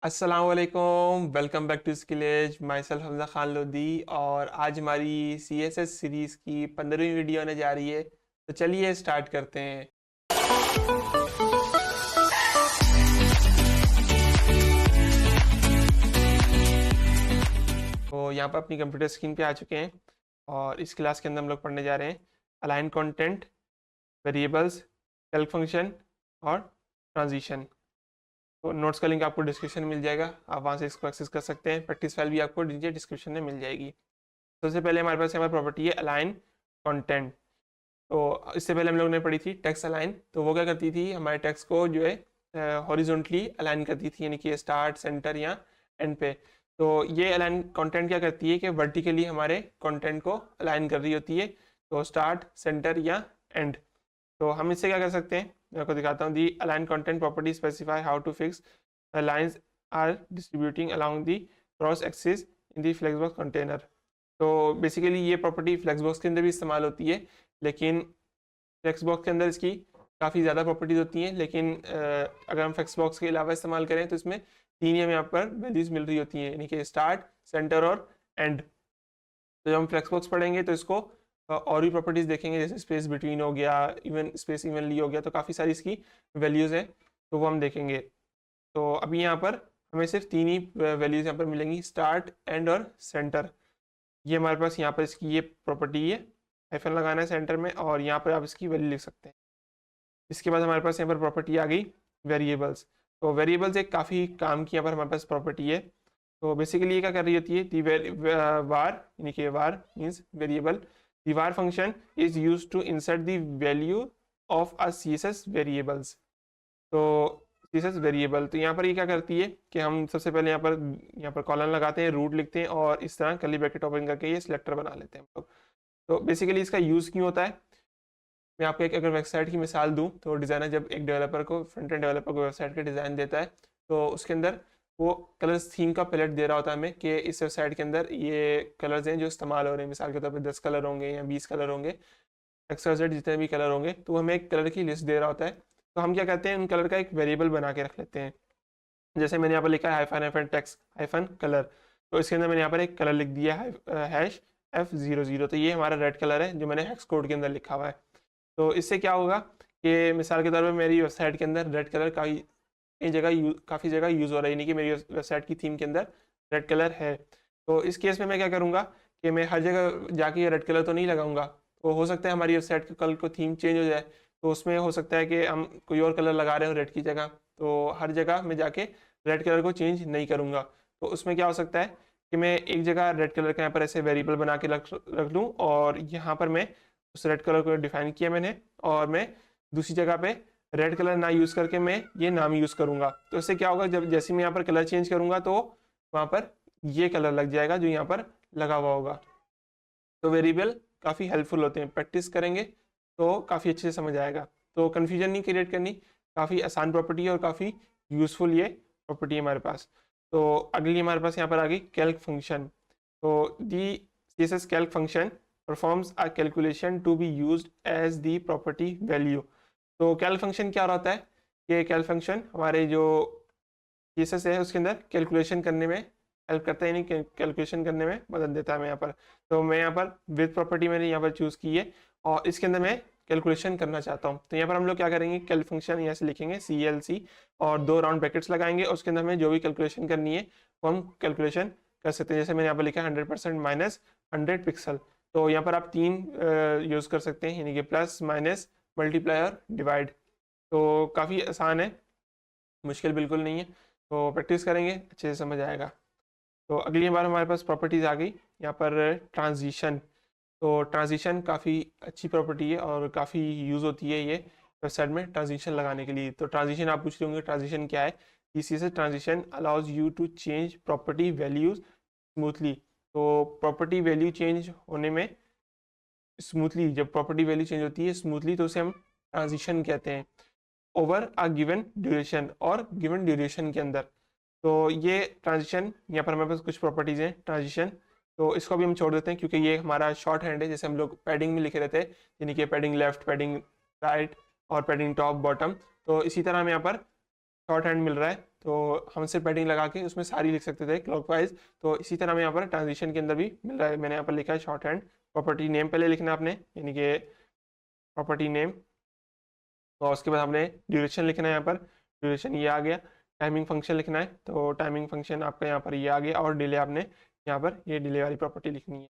अस्सलाम वालेकुम, welcome back to Skillage. My self Hamza Khan Lodhi. और आज हमारी CSS सीरीज़ की 15वीं वीडियो आने जा रही है। तो चलिए स्टार्ट करते हैं। तो यहाँ पर अपनी कंप्यूटर स्क्रीन पे आ चुके हैं और इस क्लास के अंदर हम लोग पढ़ने जा रहे हैं align content, variables, Calc function और ट्रांजिशन। तो नोट्स का लिंक आपको डिस्क्रिप्शन में मिल जाएगा, आप वहाँ से इसको एक्सेस कर सकते हैं। प्रैक्टिस फाइल भी आपको नीचे डिस्क्रिप्शन में मिल जाएगी। सबसे पहले हमारे पास यहाँ पर प्रॉपर्टी है अलाइन कंटेंट। तो इससे पहले हम लोग ने पढ़ी थी टेक्स्ट अलाइन। तो वो क्या करती थी, हमारे टेक्स्ट को जो है हॉरिजॉन्टली अलाइन करती थी, यानी कि स्टार्ट, सेंटर या एंड पे। तो ये अलाइन कंटेंट क्या करती है कि वर्टिकली हमारे कंटेंट को अलाइन कर रही होती है, तो स्टार्ट, सेंटर या एंड। तो हम इससे क्या कर सकते हैं, मैं आपको दिखाता हूँ। The align content property specify how to fix lines are distributing along the cross axis in the flexbox container. तो बेसिकली ये प्रॉपर्टी फ्लेक्सबॉक्स के अंदर भी इस्तेमाल होती है, लेकिन फ्लेक्सबॉक्स के अंदर इसकी काफ़ी ज़्यादा प्रॉपर्टीज होती हैं। लेकिन अगर हम फ्लेक्सबॉक्स के अलावा इस्तेमाल करें तो इसमें तीन ही हमें यहाँ पर वैल्यूज़ मिल रही होती हैं, यानी कि स्टार्ट, सेंटर और एंड। तो जब हम फ्लेक्सबॉक्स पढ़ेंगे तो इसको और भी प्रॉपर्टीज़ देखेंगे, जैसे स्पेस बिटवीन हो गया, इवन स्पेस इवनली हो गया। तो काफ़ी सारी इसकी वैल्यूज़ हैं, तो वो हम देखेंगे। तो अभी यहाँ पर हमें सिर्फ तीन ही वैल्यूज़ यहाँ पर मिलेंगी, स्टार्ट, एंड और सेंटर। ये हमारे पास यहाँ पर इसकी ये प्रॉपर्टी है, हाइफन लगाना है सेंटर में और यहाँ पर आप इसकी वैल्यू लिख सकते हैं। इसके बाद हमारे पास यहाँ पर प्रॉपर्टी आ गई वेरिएबल्स। तो वेरिएबल्स एक काफ़ी काम की यहाँ पर हमारे पास प्रॉपर्टी है। तो बेसिकली ये क्या कर रही होती है, दी वार, यानी कि var means variable. The var function is use to insert the value of a CSS variables. तो CSS वेरिएबल, तो यहाँ पर ये क्या करती है कि हम सबसे पहले यहाँ पर कॉलन लगाते हैं, रूट लिखते हैं और इस तरह कर्ली ब्रैकेट ओपन करके ये सिलेक्टर बना लेते हैं हम लोग। तो बेसिकली इसका यूज़ क्यों होता है, मैं आपको एक अगर वेबसाइट की मिसाल दूं, तो डिज़ाइनर जब एक डेवलपर को, फ्रंट एंड डेवलपर को वेबसाइट का डिज़ाइन देता है, तो उसके अंदर वो कलर्स थीम का पैलेट दे रहा होता है हमें कि इस वेबसाइट के अंदर ये कलर्स हैं जो इस्तेमाल हो रहे हैं। मिसाल के तौर पर 10 कलर होंगे या 20 कलर होंगे, XYZ जितने भी कलर होंगे, तो हमें एक कलर की लिस्ट दे रहा होता है। तो हम क्या करते हैं, उन कलर का एक वेरिएबल बना के रख लेते हैं। जैसे मैंने यहाँ पर लिखा है hyphen hyphen text hyphen colour, तो इसके अंदर मैंने यहाँ पर एक कलर लिख दिया है F00। तो ये हमारा रेड कलर है जो मैंने हेक्स कोड के अंदर लिखा हुआ है। तो इससे क्या होगा कि मिसाल के तौर पर मेरी वेबसाइट के अंदर रेड कलर काफ़ी जगह यूज़ हो रहा है, यानी कि मेरी वेबसाइट की थीम के अंदर रेड कलर है। तो इस केस में मैं क्या करूँगा कि मैं हर जगह जाके ये रेड कलर तो नहीं लगाऊंगा। तो हो सकता है हमारी वेबसाइट का कल को थीम चेंज हो जाए, तो उसमें हो सकता है कि हम कोई और कलर लगा रहे हो रेड की जगह। तो हर जगह मैं जाके रेड कलर को चेंज नहीं करूँगा। तो उसमें क्या हो सकता है कि मैं एक जगह रेड कलर का यहाँ पर ऐसे वेरिएबल बना के रख लूँ, और यहाँ पर मैं उस रेड कलर को डिफाइन किया मैंने, और मैं दूसरी जगह पे रेड कलर ना यूज़ करके मैं ये नाम यूज़ करूँगा। तो इससे क्या होगा, जब जैसे मैं यहाँ पर कलर चेंज करूँगा तो वहाँ पर ये कलर लग जाएगा जो यहाँ पर लगा हुआ होगा। तो वेरिएबल काफ़ी हेल्पफुल होते हैं, प्रैक्टिस करेंगे तो काफ़ी अच्छे से समझ आएगा। तो कन्फ्यूजन नहीं क्रिएट करनी, काफ़ी आसान प्रॉपर्टी है और काफ़ी यूज़फुल ये प्रॉपर्टी है हमारे पास। तो अगली हमारे पास यहाँ पर आ गई कैल्क फंक्शन। तो दी CSS Calc function performs a calculation to be used as the property value। तो कैल्क फंक्शन क्या होता है, ये कैल्क फंक्शन हमारे जो CSS है उसके अंदर कैलकुलेशन करने में हेल्प करता है, यानी कैलकुलेशन करने में मदद देता है हमें यहाँ पर। तो मैं यहाँ पर विद प्रॉपर्टी मैंने यहाँ पर चूज़ की है और इसके अंदर मैं कैलकुलेशन करना चाहता हूँ। तो यहाँ पर हम लोग क्या करेंगे, कैल्क फंक्शन यहाँ से लिखेंगे CLC और 2 राउंड ब्रैकेट्स लगाएंगे और उसके अंदर हमें जो भी कैलकुलेशन करनी है वो हम कैलकुलेशन कर सकते हैं। जैसे मैंने यहाँ पर लिखा है 100% माइनस 100 पिक्सल। तो यहाँ पर आप 3 यूज़ कर सकते हैं, यानी कि प्लस, माइनस, मल्टीप्लाई और डिवाइड। तो काफ़ी आसान है, मुश्किल बिल्कुल नहीं है। तो प्रैक्टिस करेंगे अच्छे से समझ आएगा। तो अगली बार हमारे पास प्रॉपर्टीज़ आ गई यहाँ पर ट्रांजिशन। तो ट्रांजिशन काफ़ी अच्छी प्रॉपर्टी है और काफ़ी यूज़ होती है ये वेबसाइट में ट्रांजिशन लगाने के लिए। तो ट्रांजिशन आप पूछ रहे होंगे ट्रांजिशन क्या है। इसी से transition allows you to change property values smoothly. तो प्रॉपर्टी वैल्यू चेंज होने में स्मूथली, जब प्रॉपर्टी वैल्यू चेंज होती है स्मूथली तो उसे हम ट्रांजिशन कहते हैं, ओवर अ गिवन ड्यूरेशन, और गिवन ड्यूरेशन के अंदर। तो ये ट्रांजिशन, यहाँ पर हमारे पास कुछ प्रॉपर्टीज़ हैं ट्रांजिशन, तो इसको भी हम छोड़ देते हैं क्योंकि ये हमारा शॉर्ट हैंड है। जैसे हम लोग पैडिंग में लिखे रहते हैं, यानी कि पैडिंग लेफ्ट, पैडिंग राइट और पैडिंग टॉप बॉटम, तो इसी तरह हमें यहाँ पर शॉर्ट हैंड मिल रहा है। तो हम सिर्फ पैडिंग लगा के उसमें सारी लिख सकते थे क्लॉकवाइज। तो इसी तरह हमें यहाँ पर ट्रांजिशन के अंदर भी मिल रहा है। मैंने यहाँ पर लिखा है शॉर्ट हैंड। प्रॉपर्टी नेम पहले लिखना है आपने, यानी कि प्रॉपर्टी नेम, और उसके बाद हमने ड्यूरेशन लिखना है। यहाँ पर ड्यूरेशन ये आ गया। टाइमिंग फंक्शन लिखना है, तो टाइमिंग फंक्शन आपका यहाँ पर ये आ गया, और डिले आपने यहाँ पर ये डिले वाली प्रॉपर्टी लिखनी है।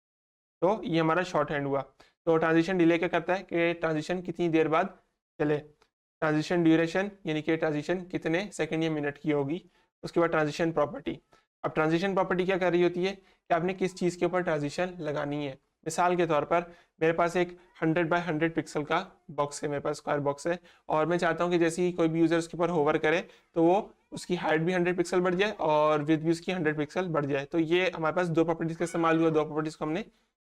तो ये हमारा शॉर्ट हैंड हुआ। तो ट्रांजिशन डिले क्या करता है कि ट्रांजिशन कितनी देर बाद चले, ट्रांजिशन ड्यूरेशन यानी कि ट्रांजिशन कितने सेकंड या मिनट की होगी। उसके बाद ट्रांजिशन प्रॉपर्टी। अब ट्रांजिशन प्रॉपर्टी क्या कर रही होती है कि आपने किस चीज़ के ऊपर ट्रांजिशन लगानी है। मिसाल के तौर पर मेरे पास एक 100 बाय 100 पिक्सल का बॉक्स है, मेरे पास स्क्वायर बॉक्स है, और मैं चाहता हूँ कि जैसे ही कोई भी यूज़र उसके ऊपर होवर करे तो वो उसकी हाइट भी 100 पिक्सल बढ़ जाए और विड्थ भी उसकी 100 पिक्सल बढ़ जाए। तो ये हमारे पास दो प्रॉपर्टीज़ का इस्तेमाल हुआ, दो प्रॉपर्टीज़ को हमने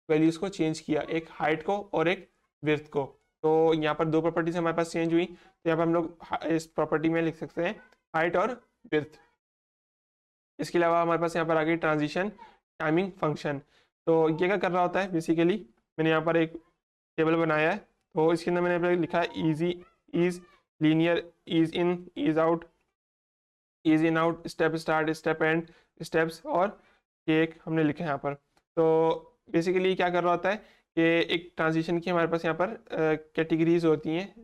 वैल्यूज़ को चेंज किया, एक हाइट को और एक विड्थ को। तो यहाँ पर दो प्रॉपर्टीज हमारे पास चेंज हुई, तो यहाँ पर हम लोग इस प्रॉपर्टी में लिख सकते हैं हाइट और विड्थ। इसके अलावा हमारे पास यहाँ पर आ गई ट्रांजिशन टाइमिंग फंक्शन। तो ये क्या कर रहा होता है बेसिकली, मैंने यहाँ पर एक टेबल बनाया है, तो इसके अंदर मैंने लिखा है easy, is, linear, is in, is out, is in out, step start, step and, steps, और ये एक हमने लिखा है यहाँ पर। तो बेसिकली क्या कर रहा होता है कि एक ट्रांजिशन की हमारे पास यहाँ पर कैटेगरीज होती हैं,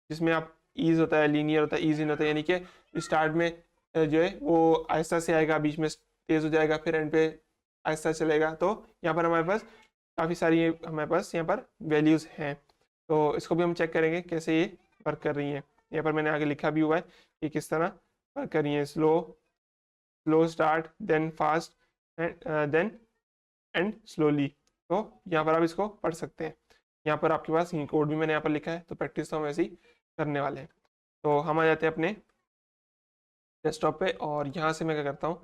जिसमें आप ईज होता है, लीनियर होता है, ईज इन होता है, यानी कि स्टार्ट में जो है वो आहिस्ता से आएगा, बीच में तेज़ हो जाएगा, फिर एंड पे आहिस्ता चलेगा। तो यहाँ पर हमारे पास काफ़ी सारी हमारे पास यहाँ पर वैल्यूज़ हैं। तो इसको भी हम चेक करेंगे कैसे ये वर्क कर रही हैं। यहाँ पर मैंने आगे लिखा भी हुआ है कि किस तरह वर्क कर रही है। Slow start, then fast, then end slowly. तो यहाँ पर आप इसको पढ़ सकते हैं। यहाँ पर आपके पास ये कोड भी मैंने यहाँ पर लिखा है, तो प्रैक्टिस तो हम ऐसे ही करने वाले हैं। तो हम आ जाते हैं अपने डेस्कटॉप पे, और यहाँ से मैं क्या करता हूँ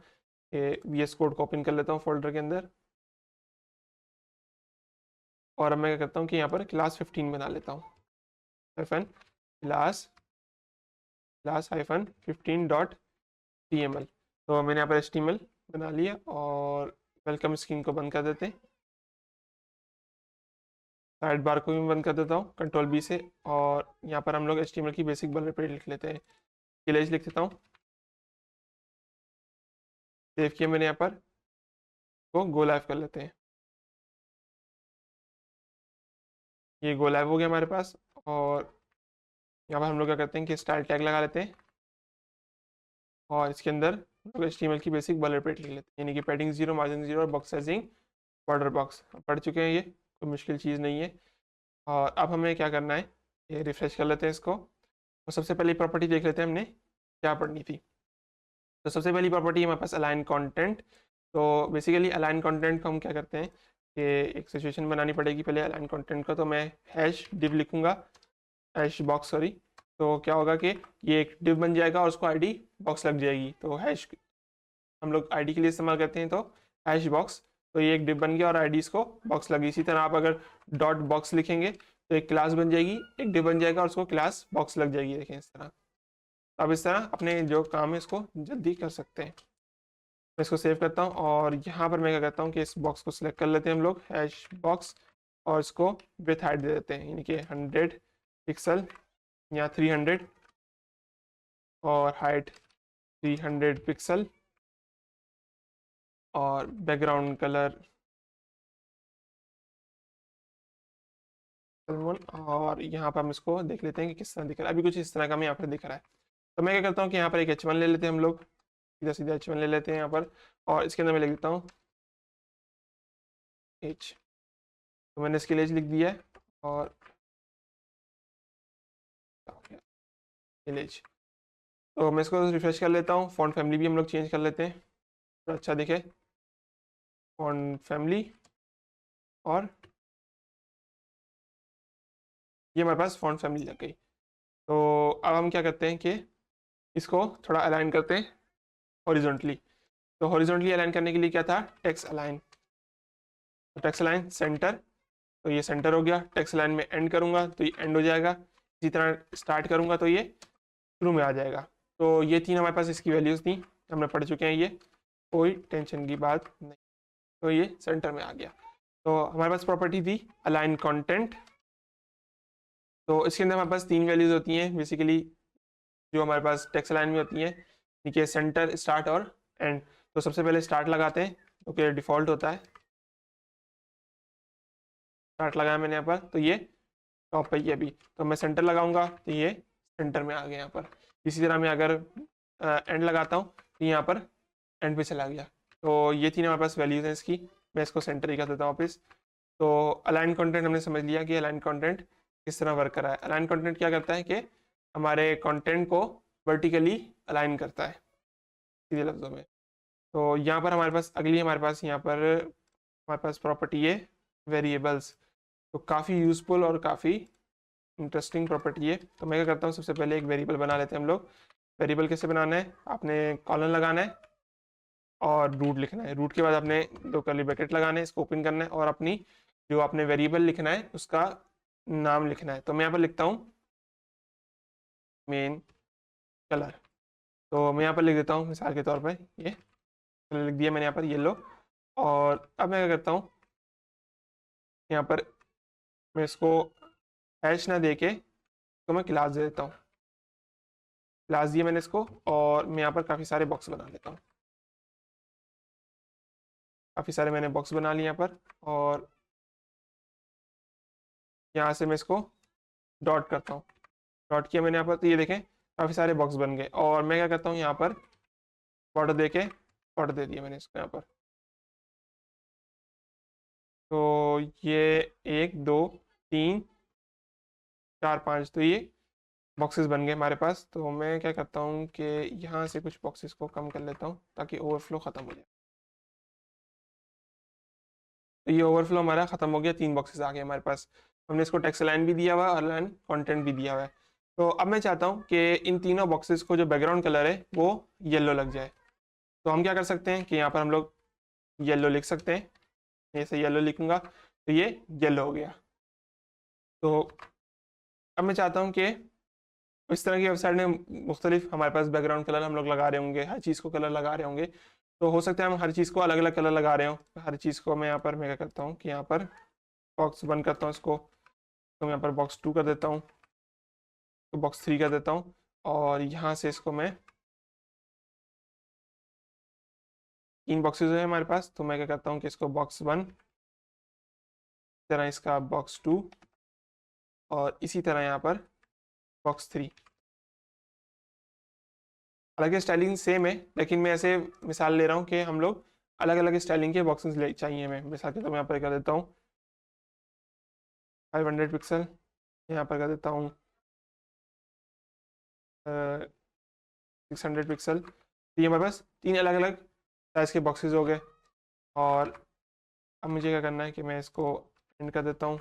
कि VS कोड को ओपन कर लेता हूँ फोल्डर के अंदर, और अब मैं क्या करता हूँ कि यहाँ पर क्लास 15 बना लेता हूँ, क्लास 15.html। तो मैंने यहाँ पर HTML बना लिया, और वेलकम स्क्रीन को बंद कर देते हैं, साइड बार को भी बंद कर देता हूँ कंट्रोल B से, और यहाँ पर हम लोग HTML की बेसिक बोलरप्लेट लिख लेते हैं। इमेज लिख देता हूँ, सेव किया मैंने, यहाँ पर को गो लाइव कर लेते हैं। ये गो लाइव हो गया हमारे पास, और यहाँ पर हम लोग क्या करते हैं कि स्टाइल टैग लगा लेते हैं, और इसके अंदर HTML की बेसिक बोलरप्लेट लिख लेते हैं, यानी कि पैडिंग 0, मार्जिन 0 और बॉक्स साइजिंग बॉर्डर बॉक्स। पढ़ चुके हैं, ये कोई मुश्किल चीज़ नहीं है। और अब हमें क्या करना है, ये रिफ्रेश कर लेते हैं इसको, और सबसे पहले प्रॉपर्टी देख लेते हैं हमने क्या पढ़नी थी। तो सबसे पहली प्रॉपर्टी हमारे पास अलाइन कंटेंट। तो बेसिकली अलाइन कंटेंट को हम क्या करते हैं कि एक सिचुएशन बनानी पड़ेगी पहले अलाइन कंटेंट का। तो मैं हैश डिव लिखूंगा, हैश बॉक्स सॉरी। तो क्या होगा कि ये एक डिव बन जाएगा और उसको आईडी बॉक्स लग जाएगी। तो हैश हम लोग आईडी के लिए इस्तेमाल करते हैं, तो हैश बॉक्स। तो ये एक डिव बन गया और आईडी इसको बॉक्स लगी। इसी तरह आप अगर डॉट बॉक्स लिखेंगे तो एक क्लास बन जाएगी, एक डिव बन जाएगा और उसको क्लास बॉक्स लग जाएगी। देखें इस तरह। अब इस तरह अपने जो काम है इसको जल्दी कर सकते हैं। मैं इसको सेव करता हूँ, और यहाँ पर मैं क्या करता हूँ कि इस बॉक्स को सिलेक्ट कर लेते हैं हम लोग, हैश बॉक्स, और इसको विथ हाइट दे देते हैं, यानी कि 100 पिक्सल या 300, और हाइट 300 पिक्सल, और बैकग्राउंड कलर, और यहाँ पर हम इसको देख लेते हैं कि किस तरह दिख रहा है। अभी कुछ इस तरह का हमें यहाँ पर दिख रहा है। तो मैं क्या करता हूँ कि यहाँ पर एक H1 ले लेते हैं हम लोग, सीधा सीधा H1 ले लेते हैं यहाँ पर, और इसके अंदर मैं लिख देता हूँ H। तो मैंने इसके लिए H लिख दिया है, और H। तो मैं इसको रिफ्रेश कर लेता हूँ। फॉन्ट फैमिली भी हम लोग चेंज कर लेते हैं, तो अच्छा दिखे, फॉन्ट फैमिली, और ये हमारे पास फॉन्ट फैमिली लग गई। तो अब हम क्या करते हैं कि इसको थोड़ा अलाइन करते हैं हॉरिजॉन्टली। तो हॉरिजॉन्टली अलाइन करने के लिए क्या था, टेक्स्ट अलाइन। तो टेक्स्ट अलाइन सेंटर, तो ये सेंटर हो गया। टेक्स्ट अलाइन में एंड करूँगा तो ये एंड हो जाएगा। इसी तरह स्टार्ट करूँगा तो ये शुरू में आ जाएगा। तो ये तीन हमारे पास इसकी वैल्यूज़ थी, हमने पढ़ चुके हैं, ये कोई टेंशन की बात नहीं। तो ये सेंटर में आ गया। तो हमारे पास प्रॉपर्टी थी अलाइन कंटेंट। तो इसके अंदर हमारे पास तीन वैल्यूज़ होती हैं बेसिकली, जो हमारे पास टेक्स्ट अलाइन में होती हैं। देखिए सेंटर, स्टार्ट और एंड। तो सबसे पहले स्टार्ट लगाते हैं, ओके डिफ़ॉल्ट होता है। स्टार्ट लगाया मैंने यहाँ पर, तो ये टॉप पे ही है अभी। तो मैं सेंटर लगाऊंगा तो ये सेंटर में आ गया यहाँ पर। इसी तरह मैं अगर एंड लगाता हूँ तो यहाँ पर एंड पे चला गया। तो ये थी हमारे पास वैल्यूज हैं इसकी। मैं इसको सेंटर ही कर देता हूँ वापस। तो अलाइन कंटेंट हमने समझ लिया कि अलाइन कंटेंट किस तरह वर्क कर रहा है। अलाइन कंटेंट क्या करता है कि हमारे कंटेंट को वर्टिकली अलाइन करता है, सीधे लफ्ज़ों में। तो यहाँ पर हमारे पास अगली हमारे पास यहाँ पर हमारे पास प्रॉपर्टी है वेरिएबल्स। तो काफ़ी यूज़फुल और काफ़ी इंटरेस्टिंग प्रॉपर्टी है। तो मैं क्या करता हूँ, सबसे पहले एक वेरिएबल बना लेते हैं हम लोग। वेरिएबल कैसे बनाना है, आपने कॉलन लगाना है और रूट लिखना है। रूट के बाद आपने दो कर्ली ब्रैकेट लगाने हैं, इसको ओपन करना है और अपनी जो आपने वेरिएबल लिखना है उसका नाम लिखना है। तो मैं यहाँ पर लिखता हूँ मेन कलर। तो मैं यहाँ पर लिख देता हूँ मिसाल के तौर पर ये कलर लिख दिया मैंने यहाँ पर येलो। और अब मैं क्या करता हूँ, यहाँ पर मैं इसको हैश ना दे के तो मैं क्लास दे देता हूँ। क्लास दिया मैंने इसको और मैं यहाँ पर काफ़ी सारे बॉक्स बना लेता हूँ। काफ़ी सारे मैंने बॉक्स बना लिए यहाँ पर और यहाँ से मैं इसको डॉट करता हूँ। डॉट किया मैंने यहाँ पर, तो ये देखें काफ़ी सारे बॉक्स बन गए। और मैं क्या करता हूँ, यहाँ पर बॉर्डर दे के बॉर्डर दे दिया मैंने इसको यहाँ पर। तो ये 1 2 3 4 5, तो ये बॉक्सेस बन गए हमारे पास। तो मैं क्या करता हूँ कि यहाँ से कुछ बॉक्सेस को कम कर लेता हूँ ताकि ओवरफ्लो ख़त्म हो जाए। तो ये ओवरफ्लो हमारा ख़त्म हो गया, 3 बॉक्सेस आ गए हमारे पास। हमने इसको टेक्स्ट लाइन भी दिया हुआ है और लाइन कंटेंट भी दिया हुआ है। तो अब मैं चाहता हूँ कि इन तीनों बॉक्सेस को जो बैकग्राउंड कलर है वो येलो लग जाए। तो हम क्या कर सकते हैं कि यहाँ पर हम लोग येलो लिख सकते हैं। ऐसे येलो लिखूंगा तो ये येलो हो गया। तो अब मैं चाहता हूँ कि इस तरह की वेबसाइट में मुख्तलिफ हमारे पास बैकग्राउंड कलर हम लोग लगा रहे होंगे, हर चीज़ को कलर लगा रहे होंगे। तो हो सकता है हम हर चीज़ को अलग अलग कलर लगा रहे हो। हर चीज़ को मैं यहाँ पर मैं क्या करता हूँ कि यहाँ पर बॉक्स बंद करता हूँ इसको। तो मैं यहाँ पर बॉक्स 2 कर देता हूँ, तो बॉक्स 3 कर देता हूँ और यहाँ से इसको मैं 3 बॉक्सेज है हमारे पास। तो मैं क्या करता हूँ कि इसको बॉक्स 1, इस तरह इसका बॉक्स 2 और इसी तरह यहाँ पर बॉक्स 3। हालांकि स्टाइलिंग सेम है लेकिन मैं ऐसे मिसाल ले रहा हूँ कि हम लोग अलग अलग स्टाइलिंग के बॉक्सेस ले चाहिए। मैं मिसाल के तौर पर यहाँ पर कर देता हूँ 500 पिक्सल, यहाँ पर कर देता हूँ 600 पिक्सल। तो ये हमारे पास 3 अलग अलग साइज़ के बॉक्सेस हो गए। और अब मुझे क्या करना है कि मैं इसको एंड कर देता हूँ,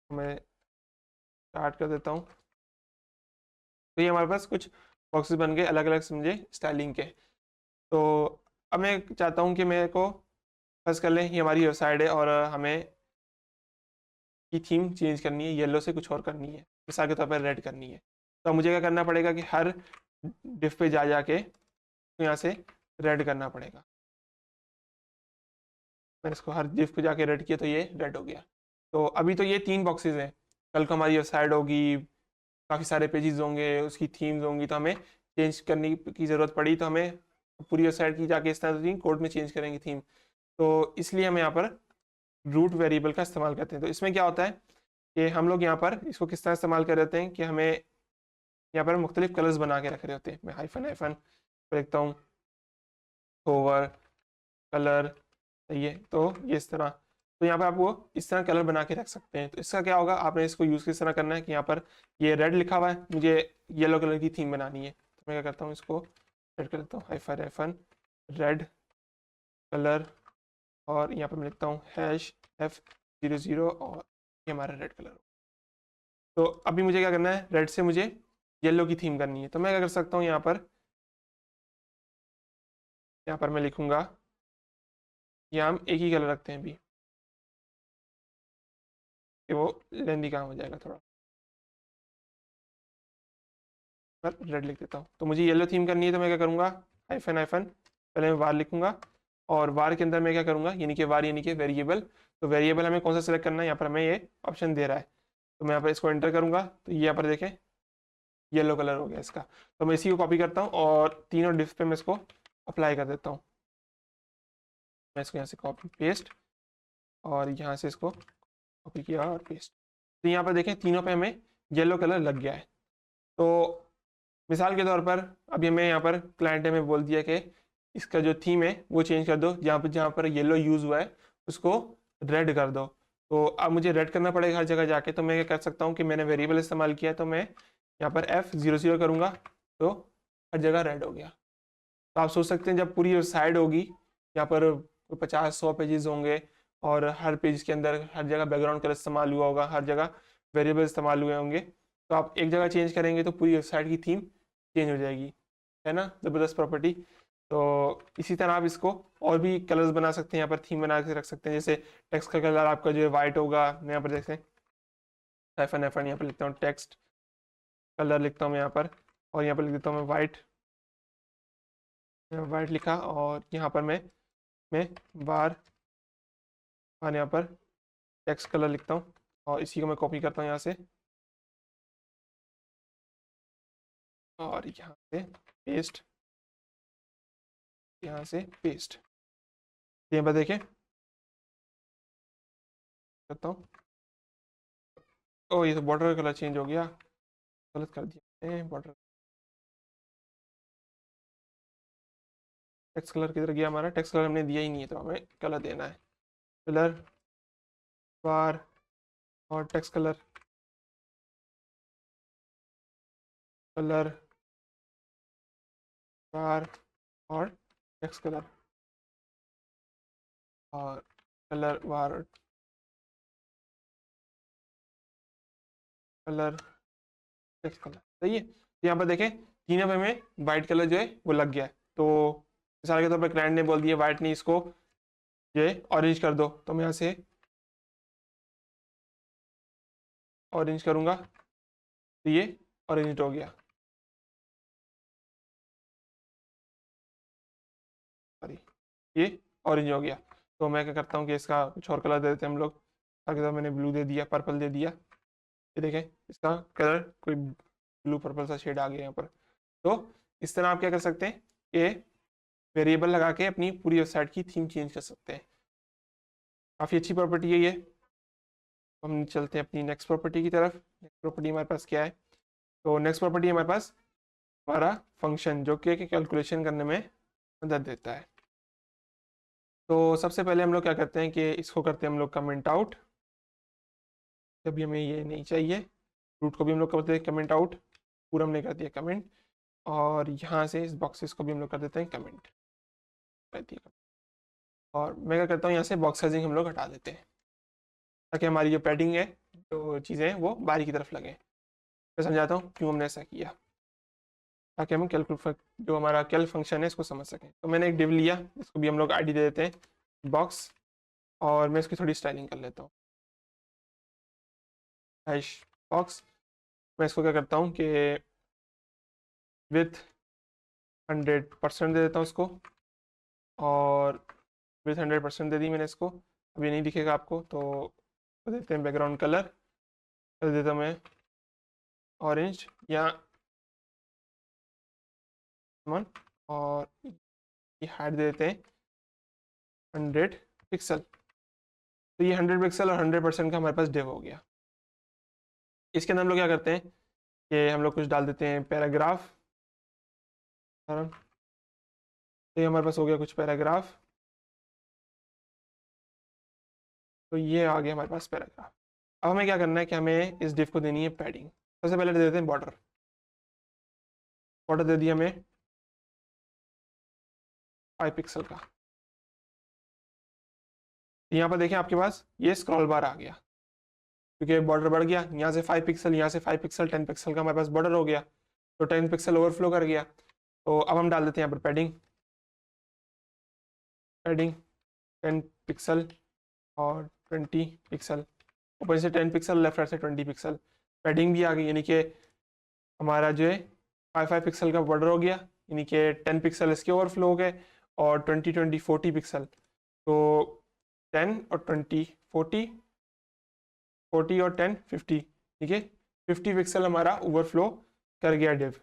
मैं स्टार्ट कर देता हूँ। तो ये हमारे पास कुछ बॉक्सेस बन गए अलग अलग समझे स्टाइलिंग के। तो अब मैं चाहता हूँ कि मेरे को फर्स्ट कर लें, ये हमारी वेबसाइट है और हमें की थीम चेंज करनी है, येलो से कुछ और करनी है, मिसाल के तौर पर रेड करनी है। तो मुझे क्या करना पड़ेगा कि हर डिफ पे जा जाके तो यहाँ से रेड करना पड़ेगा। मैंने इसको हर डिफ पे जाके रेड किया तो ये रेड हो गया। तो अभी तो ये 3 बॉक्सेस हैं, कल को हमारी वेबसाइट होगी, काफ़ी सारे पेजेस होंगे, उसकी थीम्स होंगी, तो हमें चेंज करने की ज़रूरत पड़ी तो हमें पूरी वेबसाइट की जाके इस तरह कोड में चेंज करेंगे थीम। तो इसलिए हम यहाँ पर रूट वेरिएबल का इस्तेमाल करते हैं। तो इसमें क्या होता है कि हम लोग यहाँ पर इसको किस तरह इस्तेमाल कर रहे हैं कि हमें यहाँ पर मुख्तलिफ कलर्स बना के रख रहे होते हैं। मैं हाइफन हाइफन लिखता हूँ ओवर कलर, ये तो ये इस तरह। तो यहाँ पर आपको इस तरह कलर बना के रख सकते हैं। तो इसका क्या होगा, आपने इसको यूज़ किस तरह करना है कि यहाँ पर ये रेड लिखा हुआ है, मुझे येलो कलर की थीम बनानी है। तो मैं क्या करता हूँ, इसको रेड कर देता हूँ, हाइफन हाइफन रेड कलर और यहाँ पर मैं लिखता हूँ F00 और ये हमारा रेड कलर। तो अभी मुझे क्या करना है, रेड से मुझे येलो की थीम करनी है। तो मैं क्या कर सकता हूँ, यहाँ पर मैं लिखूँगा, यहाँ हम एक ही कलर रखते हैं अभी कि वो लेंदी काम हो जाएगा थोड़ा, पर रेड लिख देता हूँ। तो मुझे येलो थीम करनी है तो मैं क्या करूँगा, हाइफन हाइफन पहले मैं वार लिखूँगा और वार के अंदर मैं क्या करूँगा, यानी कि वार यानी कि वेरिएबल। तो वेरिएबल हमें कौन सा सेलेक्ट करना है, यहाँ पर हमें ये ऑप्शन दे रहा है। तो मैं यहाँ पर इसको एंटर करूँगा तो ये यहाँ पर देखें येलो कलर हो गया इसका। तो मैं इसी को कॉपी करता हूँ और तीनों डिफ पे मैं इसको अप्लाई कर देता हूँ। मैं इसको यहाँ से कॉपी पेस्ट और यहाँ से इसको कॉपी किया और पेस्ट। तो यहाँ पर देखें तीनों पे हमें येलो कलर लग गया है। तो मिसाल के तौर पर अभी हमें यहाँ पर क्लाइंट ने हमें बोल दिया कि इसका जो थीम है वो चेंज कर दो, जहाँ पर येलो यूज़ हुआ है उसको रेड कर दो। तो अब मुझे रेड करना पड़ेगा हर जगह जाके। तो मैं क्या कर सकता हूँ कि मैंने वेरिएबल इस्तेमाल किया है, तो मैं यहाँ पर F00 करूँगा तो हर जगह रेड हो गया। तो आप सोच सकते हैं जब पूरी साइड होगी, यहाँ पर 50-100 पेजेस होंगे और हर पेज के अंदर हर जगह बैकग्राउंड कलर इस्तेमाल हुआ होगा, हर जगह वेरिएबल इस्तेमाल हुए होंगे, तो आप एक जगह चेंज करेंगे तो पूरी वेबसाइट की थीम चेंज हो जाएगी, है ना। ज़बरदस्त प्रॉपर्टी। तो इसी तरह आप इसको और भी कलर्स बना सकते हैं, यहाँ पर थीम बना के रख सकते हैं। जैसे टेक्स्ट का कलर आपका जो है वाइट होगा। मैं यहाँ पर जैसे -F यहाँ पर लिखता हूँ, टेक्स्ट कलर लिखता हूँ मैं यहाँ पर, और यहाँ पर लिख देता हूँ मैं वाइट। वाइट लिखा और यहाँ पर मैं बार यहाँ पर टेक्स्ट कलर लिखता हूँ और इसी को मैं कॉपी करता हूँ यहाँ से और यहाँ से पेस्ट, यहाँ से पेस्ट। यहाँ पर देखें करता हूँ। ओ ये तो बॉर्डर का कलर चेंज हो गया, गलत कर दिया बॉर्डर। टेक्स्ट कलर किधर गया हमारा? टेक्स्ट कलर हमने दिया ही नहीं है, तो हमें कलर देना है। कलर बार और टेक्स्ट कलर, कलर बार और टेक्स्ट कलर, और कलर बार कलर टेक्स्ट कलर। सही है। तो यहाँ पर देखें तीनों पे में वाइट कलर जो है वो लग गया है। तो मिसाल के तौर पर क्लाइंट ने बोल दिया वाइट नहीं, इसको ये ऑरेंज कर दो, तो मैं यहाँ से ऑरेंज करूँगा तो ये ऑरेंज हो गया। सॉरी, ये ऑरेंज हो गया। तो मैं क्या करता हूँ कि इसका कुछ और कलर दे देते हैं हम लोग। ताकि तो मैंने ब्लू दे दिया, पर्पल दे दिया, ये देखें इसका कलर कोई ब्लू पर्पल सा शेड आ गया यहाँ पर। तो इस तरह आप क्या कर सकते हैं कि वेरिएबल लगा के अपनी पूरी वेबसाइट की थीम चेंज कर सकते हैं। काफ़ी अच्छी प्रॉपर्टी है ये। हम चलते हैं अपनी नेक्स्ट प्रॉपर्टी की तरफ। नेक्स्ट प्रॉपर्टी हमारे पास क्या है? तो नेक्स्ट प्रॉपर्टी हमारे पास हमारा फंक्शन, जो कि कैलकुलेशन करने में मदद देता है। तो सबसे पहले हम लोग क्या करते हैं कि इसको करते हैं हम लोग कमेंट आउट। जब हमें ये नहीं चाहिए, रूट को भी हम लोग करते हैं कमेंट आउट, पूरा हमने कर दिया कमेंट, और यहाँ से इस बॉक्सेस को भी हम लोग कर देते हैं कमेंट कर दिया। और मैं क्या करता हूँ यहाँ से बॉक्स साइजिंग हम लोग हटा देते हैं, ताकि हमारी जो पैडिंग है, जो चीज़ें हैं वो बाहरी की तरफ लगे। मैं समझाता हूँ क्यों हमने ऐसा किया, ताकि हम जो हमारा कैल फंक्शन है इसको समझ सकें। तो मैंने एक डिव लिया, इसको भी हम लोग आईडी दे देते हैं बॉक्स, और मैं इसकी थोड़ी स्टाइलिंग कर लेता हूँ हैश बॉक्स। मैं इसको क्या करता हूँ कि विथ 100% दे देता हूँ इसको, और विथ 100% दे दी मैंने इसको। अभी नहीं दिखेगा आपको, तो देते हैं बैकग्राउंड कलर, कर देता हूँ मैं ऑरेंज या और ये हाइट दे देते हैं 100 पिक्सल। तो ये 100 पिक्सल और 100% का हमारे पास डिव हो गया। इसके अंदर हम लोग क्या करते हैं कि हम लोग कुछ डाल देते हैं पैराग्राफ। तो ये हमारे पास हो गया कुछ पैराग्राफ, तो ये आ गया हमारे पास पैराग्राफ। अब हमें क्या करना है कि हमें इस डिव को देनी है पैडिंग। सबसे पहले दे देते हैं बॉर्डर। बॉर्डर दे दिया हमें 5 पिक्सल का। यहाँ पर देखें आपके पास ये स्क्रॉल बार आ गया, क्योंकि बॉर्डर बढ़ गया। यहाँ से 5 पिक्सल, यहाँ से 5 पिक्सल, 10 पिक्सल का हमारे पास बॉर्डर हो गया, तो 10 पिक्सल ओवरफ्लो कर गया। तो अब हम डाल देते हैं यहाँ पर पैडिंग। पैडिंग 10 पिक्सल और 20 पिक्सल, ऊपर से 10 पिक्सल, लेफ्ट साइड से 20 पिक्सल। पैडिंग भी आ गई, यानी कि हमारा जो है 5 पिक्सल का बॉर्डर हो गया, यानी कि 10 पिक्सल इसके ओवरफ्लो हो गए, और 20 40 पिक्सल। तो 10 और 20 40 और 10 50, ठीक है। 50 पिक्सल हमारा ओवरफ्लो कर गया div।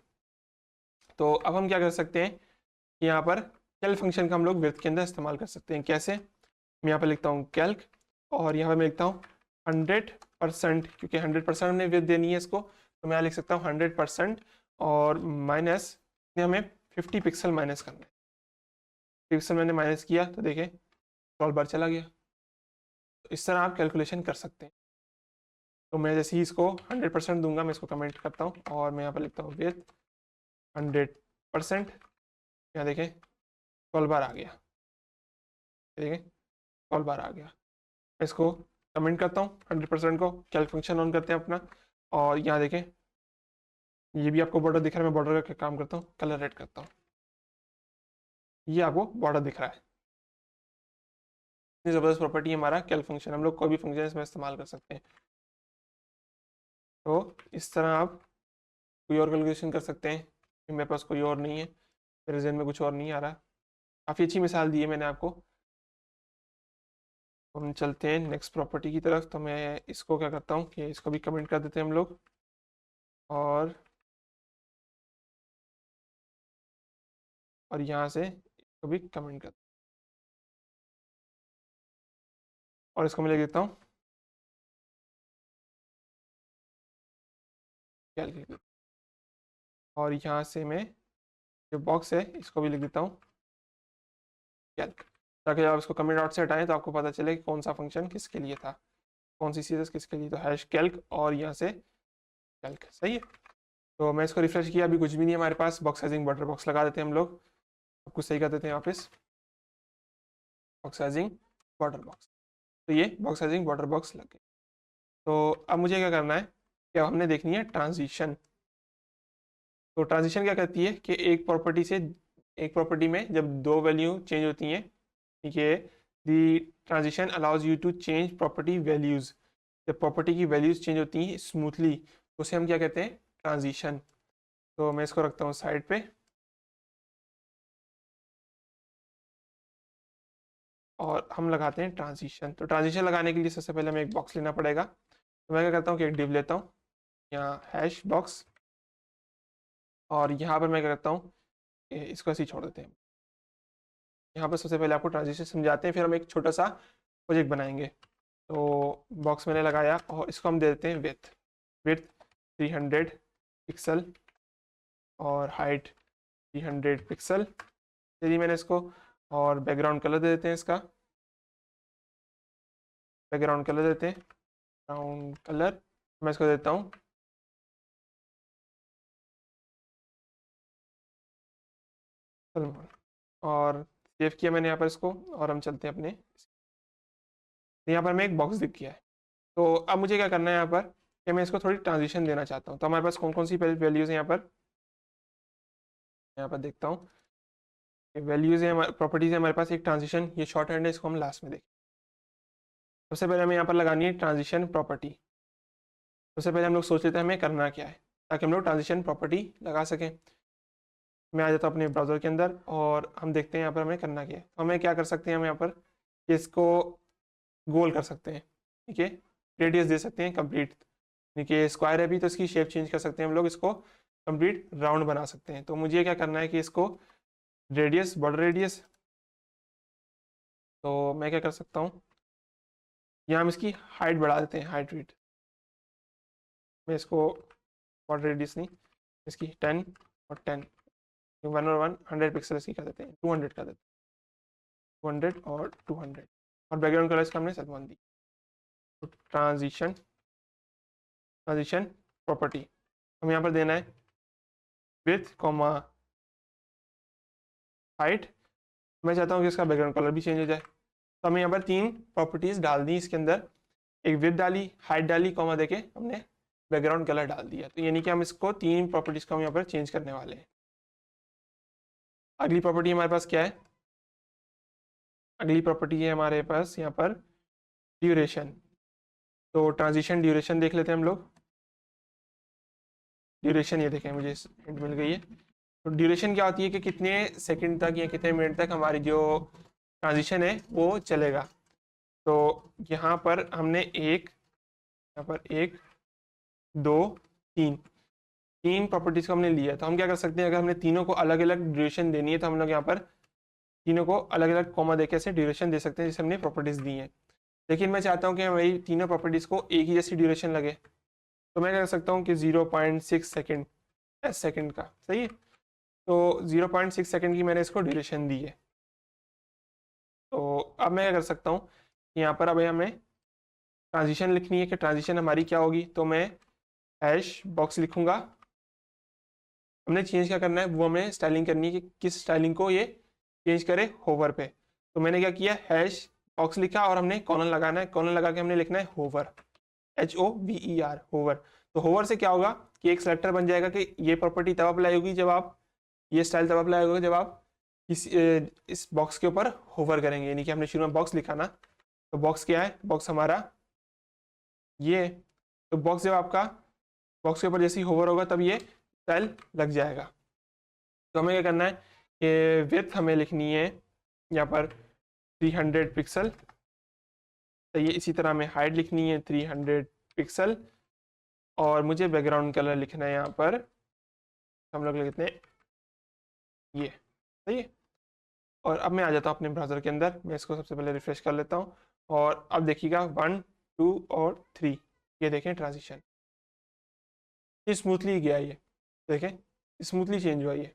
तो अब हम क्या कर सकते हैं कि यहाँ पर कैल्क फंक्शन का हम लोग विड्थ के अंदर इस्तेमाल कर सकते हैं। कैसे? मैं यहाँ पर लिखता हूँ कैल्क, और यहाँ पर मैं लिखता हूँ 100%, क्योंकि 100% हमने विड्थ देनी है इसको, तो मैं यहाँ लिख सकता हूँ 100% और माइनस हमें 50 पिक्सल माइनस करना है। पिक्सल मैंने माइनस किया तो देखें स्क्रॉल बार चला गया। तो इस तरह आप कैलकुलेशन कर सकते हैं। तो मैं जैसे ही इसको 100% दूंगा, मैं इसको कमेंट करता हूँ और मैं यहाँ पर लिखता हूँ विथ 100%। यहाँ देखें स्क्रॉल बार आ गया, देखें स्क्रॉल बार आ गया। मैं इसको कमेंट करता हूँ 100% को, कैल्क फंक्शन ऑन करते हैं अपना, और यहाँ देखें ये भी आपको बॉर्डर दिख रहा है। मैं बॉर्डर का काम करता हूँ, कलर रेड करता हूँ, ये आपको बॉर्डर दिख रहा है। इतनी ज़बरदस्त प्रॉपर्टी है हमारा कैल्क फंक्शन, हम लोग कोई भी फंक्शन इसमें इस्तेमाल कर सकते हैं। तो इस तरह आप कोई और कैलकुलेशन कर सकते हैं कि मेरे पास कोई और नहीं है, मेरे जहन में कुछ और नहीं आ रहा। काफ़ी अच्छी मिसाल दी है मैंने आपको। हम चलते हैं नेक्स्ट प्रॉपर्टी की तरफ। तो मैं इसको क्या करता हूँ कि इसको भी कमेंट कर देते हैं हम लोग, और यहाँ से इसको भी कमेंट कर, और इसको मैं लिख देता हूँ कैलकुलेट, और यहाँ से मैं जो बॉक्स है इसको भी लिख देता हूँ कैल्क, ताकि आप इसको कमेंट आउट से हटाएं तो आपको पता चले कि कौन सा फंक्शन किसके लिए था, कौन सी सीरीज किसके लिए। तो हैश कैल्क और यहाँ से कैल्क, सही है। तो मैं इसको रिफ्रेश किया, अभी कुछ भी नहीं है हमारे पास। बॉक्स साइजिंग बॉर्डर बॉक्स लगा देते हैं हम लोग, सब कुछ सही कर देते हैं वापस। बॉक्स साइजिंग बॉर्डर बॉक्स, तो ये बॉक्स साइजिंग बॉर्डर बॉक्स लग गए। तो अब मुझे क्या करना है कि अब हमने देखनी है ट्रांजिशन। तो ट्रांजिशन क्या करती है कि एक प्रॉपर्टी से एक प्रॉपर्टी में जब दो वैल्यू चेंज होती हैं, ठीक है, the transition allows you to change property values. जब प्रॉपर्टी की वैल्यूज चेंज होती हैं स्मूथली तो उसे हम क्या कहते हैं, ट्रांजिशन। तो मैं इसको रखता हूँ साइड पे, और हम लगाते हैं ट्रांजिशन। तो ट्रांजिशन लगाने के लिए सबसे पहले हमें एक बॉक्स लेना पड़ेगा। तो मैं क्या करता हूँ कि एक डिव लेता हूँ, यहाँ हैश बॉक्स, और यहाँ पर मैं क्या करता हूँ इसको ऐसे ही छोड़ देते हैं। यहाँ पर सबसे पहले आपको ट्रांजिशन समझाते हैं, फिर हम एक छोटा सा प्रोजेक्ट बनाएंगे। तो बॉक्स मैंने लगाया और इसको हम दे देते हैं विथ, विथ 300 पिक्सल और हाइट 300 पिक्सल दे दी मैंने इसको। और बैकग्राउंड कलर दे देते हैं इसका, बैकग्राउंड कलर देते हैं, बैकग्राउंड कलर मैं इसको देता हूँ सलमान, और सेव किया मैंने यहाँ पर इसको, और हम चलते हैं अपने। यहाँ पर मैं एक बॉक्स दिख गया है। तो अब मुझे क्या करना है यहाँ पर कि मैं इसको थोड़ी ट्रांजिशन देना चाहता हूँ। तो हमारे पास कौन कौन सी वैल्यूज़ हैं यहाँ पर देखता हूँ। वैल्यूज़ हैं, प्रॉपर्टीज़ है हमारे पास। एक ट्रांजिशन, ये शॉर्ट हैंड है, इसको हम लास्ट में देखें। सबसे पहले हमें यहाँ पर लगानी है ट्रांजिशन प्रॉपर्टी। सबसे पहले हम लोग सोच लेते हैं हमें करना क्या है, ताकि हम लोग ट्रांजिशन प्रॉपर्टी लगा सकें। मैं आ जाता हूँ अपने ब्राउज़र के अंदर, और हम देखते हैं यहाँ पर हमें करना क्या है। तो हमें क्या कर सकते हैं, हम यहाँ पर इसको गोल कर सकते हैं, ठीक है, रेडियस दे सकते हैं कंप्लीट। देखिए स्क्वायर है भी तो इसकी शेप चेंज कर सकते हैं हम लोग, इसको कंप्लीट राउंड बना सकते हैं। तो मुझे क्या करना है कि इसको रेडियस, बॉर्डर रेडियस, तो मैं क्या कर सकता हूँ, यहाँ हम इसकी हाइट बढ़ा देते हैं, हाइट विड्थ। मैं इसको बॉर्डर रेडियस नहीं, इसकी 10 और 10, 1 और 1 100 पिक्सल इसकी कर देते हैं, 200 कर देते हैं, 200 और 200। और बैकग्राउंड कलर इसका हमने सलमान दी। तो ट्रांजिशन, ट्रांजिशन प्रॉपर्टी हम यहाँ पर देना है विड्थ कॉमा हाइट। मैं चाहता हूँ कि इसका बैकग्राउंड कलर भी चेंज हो जाए। तो हमें यहाँ पर तीन प्रॉपर्टीज डाल दी इसके अंदर, एक विड्थ डाली, हाइट डाली, कॉमा देके हमने बैकग्राउंड कलर डाल दिया। तो यानी कि हम इसको तीन प्रॉपर्टीज को हम यहाँ पर चेंज करने वाले हैं। अगली प्रॉपर्टी हमारे पास क्या है, अगली प्रॉपर्टी है हमारे पास यहाँ पर ड्यूरेशन। तो ट्रांजिशन ड्यूरेशन देख लेते हैं हम लोग। ड्यूरेशन ये देखें, मुझे हिंट मिल गई है। तो ड्यूरेशन क्या होती है कि कितने सेकंड तक या कितने मिनट तक हमारी जो ट्रांजिशन है वो चलेगा। तो यहाँ पर हमने एक, यहाँ पर 1 2 3, तीन प्रॉपर्टीज को हमने लिया, तो हम क्या कर सकते हैं, अगर हमने तीनों को अलग अलग ड्यूरेशन देनी है तो हम लोग यहाँ पर तीनों को अलग अलग कॉमा देके ऐसे ड्यूरेशन दे सकते हैं जैसे हमने प्रॉपर्टीज दी हैं। लेकिन मैं चाहता हूँ कि मेरी तीनों प्रॉपर्टीज को एक ही जैसी ड्यूरेशन लगे, तो मैं क्या कर सकता हूँ कि 0.6 सेकेंड एस सेकेंड का, सही है। तो 0.6 सेकेंड की मैंने इसको ड्यूरेशन दी है। तो अब मैं क्या कर सकता हूँ, यहाँ पर अब हमें ट्रांजिशन लिखनी है कि ट्रांजिशन हमारी क्या होगी, तो मैं हैश बॉक्स लिखूंगा। हमने चेंज क्या करना है, वो हमें स्टाइलिंग करनी है कि किस स्टाइलिंग को ये चेंज करे होवर पे। तो मैंने क्या किया, हैश बॉक्स लिखा और हमने कॉलन लगाना है, कॉलन लगा के हमने लिखना है होवर, HOVER होवर। तो होवर से क्या होगा कि एक सेलेक्टर बन जाएगा कि ये प्रॉपर्टी तब अप्लाई होगी जब आप, ये स्टाइल तब अप्लाई होगा जब आप इस बॉक्स के ऊपर होवर करेंगे, यानी कि हमने शुरू में बॉक्स लिखा ना, तो बॉक्स क्या है, बॉक्स हमारा ये। तो बॉक्स जब आपका बॉक्स के ऊपर जैसे ही होवर होगा तब ये स्टाइल लग जाएगा। तो हमें क्या करना है कि विड्थ हमें लिखनी है यहाँ पर 300 पिक्सल, तो ये इसी तरह हमें हाइट लिखनी है 300 पिक्सल, और मुझे बैकग्राउंड कलर लिखना है यहाँ पर, हम लोग लिखते हैं ये, सही है। और अब मैं आ जाता हूँ अपने ब्राउज़र के अंदर, मैं इसको सबसे पहले रिफ्रेश कर लेता हूँ, और अब देखिएगा 1 2 और 3, ये देखें ट्रांजिशन, ये स्मूथली गया, ये देखें स्मूथली चेंज हुआ ये,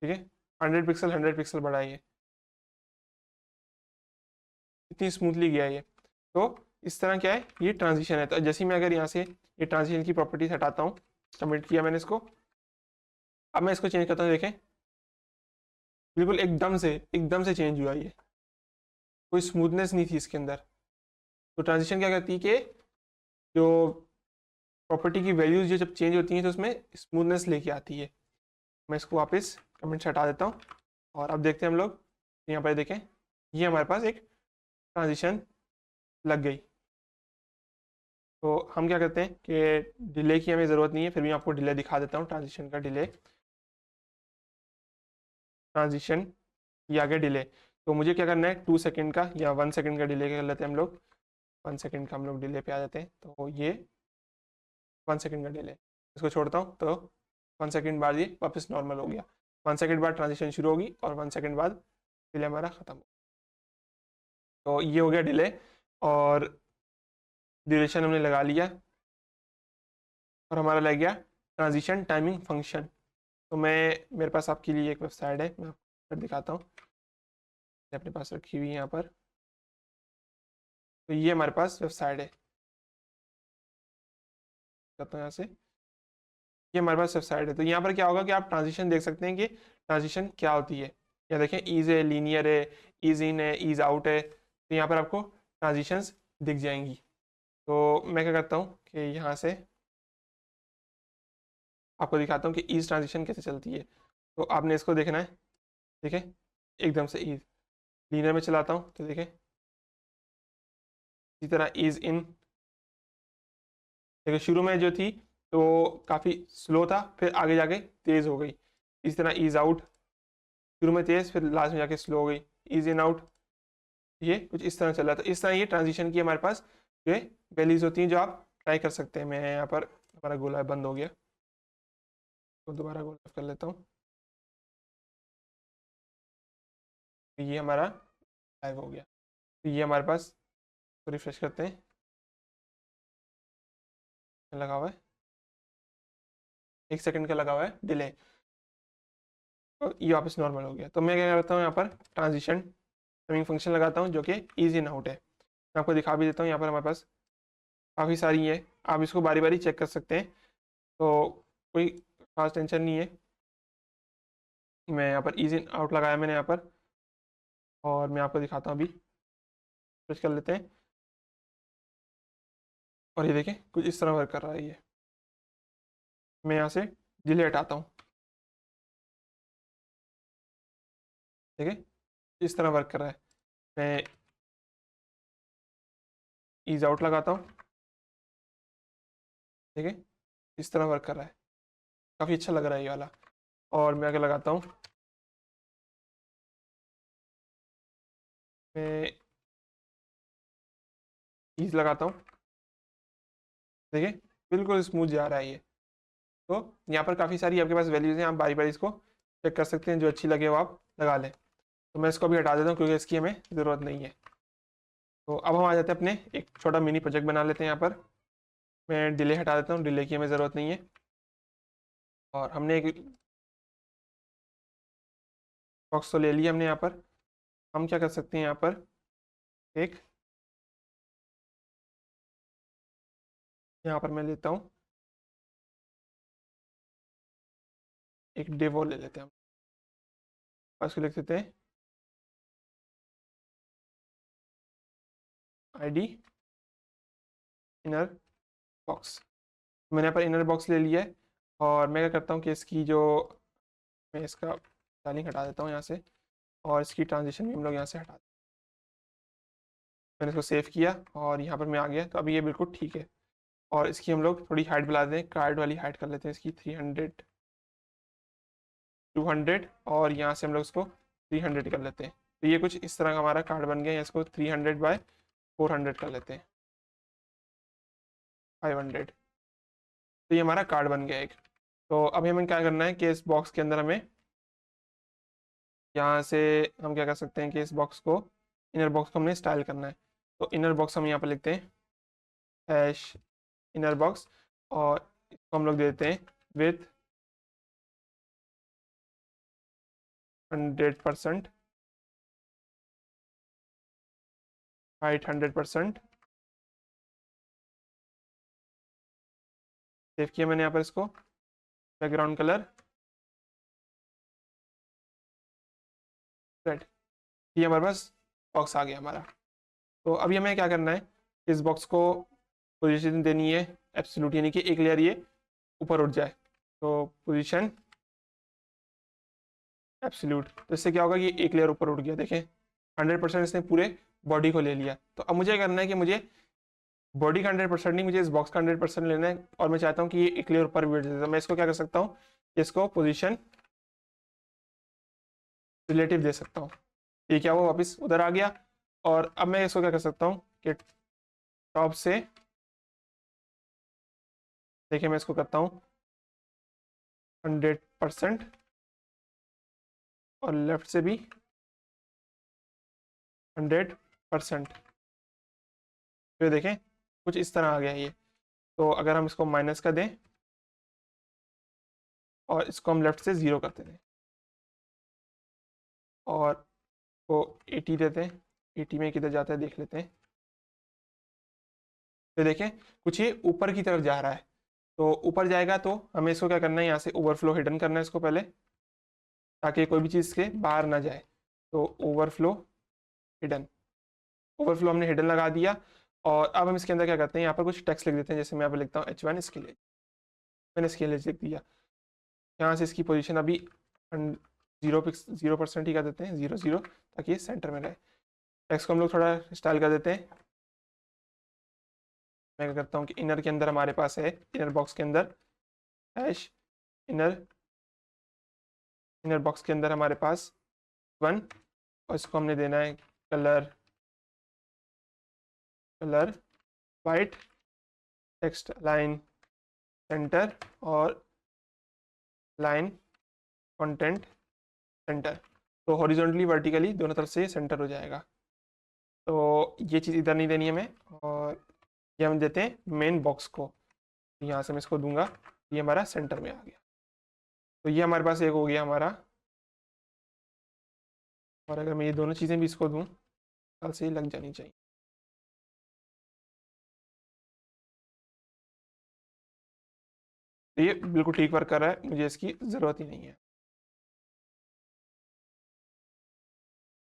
ठीक है। 100 पिक्सल बढ़ा ये, इतनी स्मूथली गया ये। तो इस तरह क्या है, ये ट्रांजिशन है। तो जैसे ही मैं अगर यहाँ से ये ट्रांजिशन की प्रॉपर्टीज हटाता हूँ, सबमिट किया मैंने इसको, अब मैं इसको चेंज करता हूँ, देखें बिल्कुल एकदम से चेंज हुआ ये, कोई स्मूथनेस नहीं थी इसके अंदर। तो ट्रांजिशन क्या करती है कि जो प्रॉपर्टी की वैल्यूज जो जब चेंज होती हैं तो उसमें स्मूथनेस लेके आती है। मैं इसको वापस कमेंट से हटा देता हूँ, और अब देखते हैं हम लोग, यहाँ पर देखें ये हमारे पास एक ट्रांजिशन लग गई। तो हम क्या करते हैं कि डिले की हमें ज़रूरत नहीं है, फिर भी आपको डिले दिखा देता हूँ, ट्रांजिशन का डिले, ट्रांजिशन ये आ गया डिले। तो मुझे क्या करना है, 2 सेकंड का या 1 सेकंड का डिले कर लेते हैं हम लोग, 1 सेकंड का हम लोग डिले पे आ जाते हैं। तो ये 1 सेकंड का डिले, इसको छोड़ता हूँ, तो 1 सेकंड बाद ये वापस नॉर्मल हो गया। 1 सेकंड बाद ट्रांजिशन शुरू होगी और 1 सेकंड बाद डिले हमारा ख़त्म हो। तो ये हो गया डिले, और ड्यूरेशन हमने लगा लिया, और हमारा लग गया ट्रांजिशन टाइमिंग फंक्शन। तो मैं, मेरे पास आपके लिए एक वेबसाइट है, मैं आपको दिखाता हूँ, अपने पास रखी हुई है यहाँ पर। तो ये हमारे पास वेबसाइट है, करता हूँ यहाँ से, ये हमारे पास वेबसाइट है। तो यहाँ पर क्या होगा कि आप ट्रांजिशन देख सकते हैं कि ट्रांजिशन क्या होती है। यहाँ देखें ईज है, लीनियर है, ईज इन है, ईज आउट है, तो यहाँ पर आपको ट्रांजिशंस दिख जाएंगी। तो मैं क्या करता हूँ कि यहाँ से आपको दिखाता हूँ कि ईज ट्रांजिशन कैसे चलती है। तो आपने इसको देखना है, ठीक है, एकदम से ईज, लीनियर में चलाता हूँ तो देखें इसी तरह ईज इन, देखिए शुरू में जो थी तो काफ़ी स्लो था, फिर आगे जाके तेज़ हो गई। इस तरह ईज आउट, शुरू में तेज़ फिर लास्ट में जाके स्लो हो गई। ईज इन आउट, ये कुछ इस तरह चल रहा था। इस तरह ये ट्रांजिशन की हमारे पास ये वैल्यूज होती हैं जो आप ट्राई कर सकते हैं। मैं यहाँ पर, हमारा गोला बंद हो गया तो दोबारा गोला कर लेता हूँ, तो ये हमारा लाइव हो गया। तो ये हमारे पास, तो रिफ्रेश करते हैं, लगा हुआ है 1 सेकंड का लगा हुआ है डिले, तो ये वापस नॉर्मल हो गया। तो मैं क्या करता हूँ, यहाँ पर ट्रांजिशन टाइमिंग फंक्शन लगाता हूँ जो कि ईज इन आउट है। मैं आपको दिखा भी देता हूँ, यहाँ पर हमारे पास काफ़ी सारी है, आप इसको बारी बारी चेक कर सकते हैं, तो कोई खास टेंशन नहीं है। मैं यहाँ पर ईज इन आउट लगाया मैंने यहाँ पर, और मैं आपको दिखाता हूँ अभी, सर्च कर लेते हैं, और ये देखें कुछ इस तरह वर्क कर रहा है ये। मैं यहाँ से डिले हटाता हूँ, ठीक है, इस तरह वर्क कर रहा है। मैं ईज आउट लगाता हूँ, ठीक है, इस तरह वर्क कर रहा है, काफ़ी अच्छा लग रहा है ये वाला। और मैं आगे लगाता हूँ, मैं ईज लगाता हूँ, ठीक है, बिल्कुल स्मूथ जा रहा है ये। तो यहाँ पर काफ़ी सारी आपके पास वैल्यूज़ हैं, आप बारी बारी इसको चेक कर सकते हैं, जो अच्छी लगे वो आप लगा लें। तो मैं इसको भी हटा देता हूँ क्योंकि इसकी हमें ज़रूरत नहीं है। तो अब हम आ जाते हैं अपने एक छोटा मिनी प्रोजेक्ट बना लेते हैं। यहाँ पर मैं डिले हटा देता हूँ, डिले की हमें ज़रूरत नहीं है। और हमने एक बॉक्स तो ले लिया हमने। यहाँ पर हम क्या कर सकते हैं, यहाँ पर एक, यहाँ पर मैं लेता हूँ एक डिव ले लेते हैं हम, और इसको लिख देते हैं ID इनर बॉक्स। मैंने यहाँ पर इनर बॉक्स ले लिया है। और मैं क्या करता हूँ कि इसकी जो, मैं इसका स्टाइलिंग हटा देता हूँ यहाँ से, और इसकी ट्रांजिशन भी हम लोग यहाँ से हटा दें। मैंने इसको सेव किया और यहाँ पर मैं आ गया, तो अभी ये बिल्कुल ठीक है। और इसकी हम लोग थोड़ी हाइट बढ़ा दें, कार्ड वाली हाइट कर लेते हैं इसकी 300 200, और यहाँ से हम लोग इसको 300 कर लेते हैं। तो ये कुछ इस तरह का हमारा कार्ड बन गया। इसको 300 बाय 400 कर लेते हैं, 500। तो ये हमारा कार्ड बन गया एक। तो अभी हमें क्या करना है कि इस बॉक्स के अंदर हमें, यहाँ से हम क्या कर सकते हैं कि इस बॉक्स को, इनर बॉक्स को हमने स्टाइल करना है। तो इनर बॉक्स हम यहाँ पर लिखते हैं हैश इनर बॉक्स, और इसको हम लोग देते हैं विथ 100%, हाइट 100%। सेव किया मैंने यहाँ पर इसको, बैकग्राउंड कलर रेड। ये हमारे पास बॉक्स आ गया हमारा। तो अभी हमें क्या करना है, इस बॉक्स को पोजीशन देनी है एब्सोल्यूट, यानी कि एक लेयर ये ऊपर उठ जाए। तो पोजीशन एब्सोल्यूट, तो इससे क्या होगा कि एक लेयर ऊपर उठ गया। देखें 100% इसने पूरे बॉडी को ले लिया। तो अब मुझे करना है कि मुझे बॉडी का 100% नहीं, मुझे इस बॉक्स का 100% लेना है, और मैं चाहता हूँ कि ये एक लेयर ऊपर भी उठ जाए। तो मैं इसको क्या कर सकता हूँ, इसको पोजीशन रिलेटिव दे सकता हूँ। ये क्या हुआ, वापस उधर आ गया। और अब मैं इसको क्या कर सकता हूँ कि टॉप से, देखिए मैं इसको करता हूँ 100%, और लेफ्ट से भी 100%। फिर देखें कुछ इस तरह आ गया ये। तो अगर हम इसको माइनस कर दें और इसको हम लेफ्ट से 0 करते दें, और को 80 देते हैं, 80 में किधर जाता है देख लेते हैं। तो देखें कुछ ये ऊपर की तरफ जा रहा है। तो ऊपर जाएगा तो हमें इसको क्या करना है, यहाँ से ओवरफ्लो हिडन करना है इसको पहले, ताकि कोई भी चीज़ के बाहर ना जाए। तो ओवरफ्लो हिडन, ओवरफ्लो हमने हिडन लगा दिया। और अब हम इसके अंदर क्या करते हैं, यहाँ पर कुछ टेक्स्ट लिख देते हैं। जैसे मैं यहाँ पर लिखता हूँ H1 स्केलेज, मैंने स्केलेज लिख दिया। यहाँ से इसकी पोजीशन अभी 0% ही कर देते हैं, 0 0, ताकि ये सेंटर में रहे। टेक्स्ट को हम लोग थोड़ा स्टाइल कर देते हैं। मैं क्या करता हूँ कि इनर के अंदर हमारे पास है, इनर बॉक्स के अंदर हैश इनर, इनर बॉक्स के अंदर हमारे पास 1, और इसको हमने देना है colour, colour white, text line centre, और लाइन कंटेंट सेंटर। तो हॉरिजॉन्टली वर्टिकली दोनों तरफ से सेंटर हो जाएगा। तो ये चीज़ इधर नहीं देनी है हमें। और ये हम देते हैं मेन बॉक्स को, यहाँ से मैं इसको दूंगा, ये हमारा सेंटर में आ गया। तो ये हमारे पास एक हो गया हमारा। और अगर मैं ये दोनों चीज़ें भी इसको दूँ, कल से ही लग जानी चाहिए। तो ये बिल्कुल ठीक वर्क कर रहा है, मुझे इसकी ज़रूरत ही नहीं है।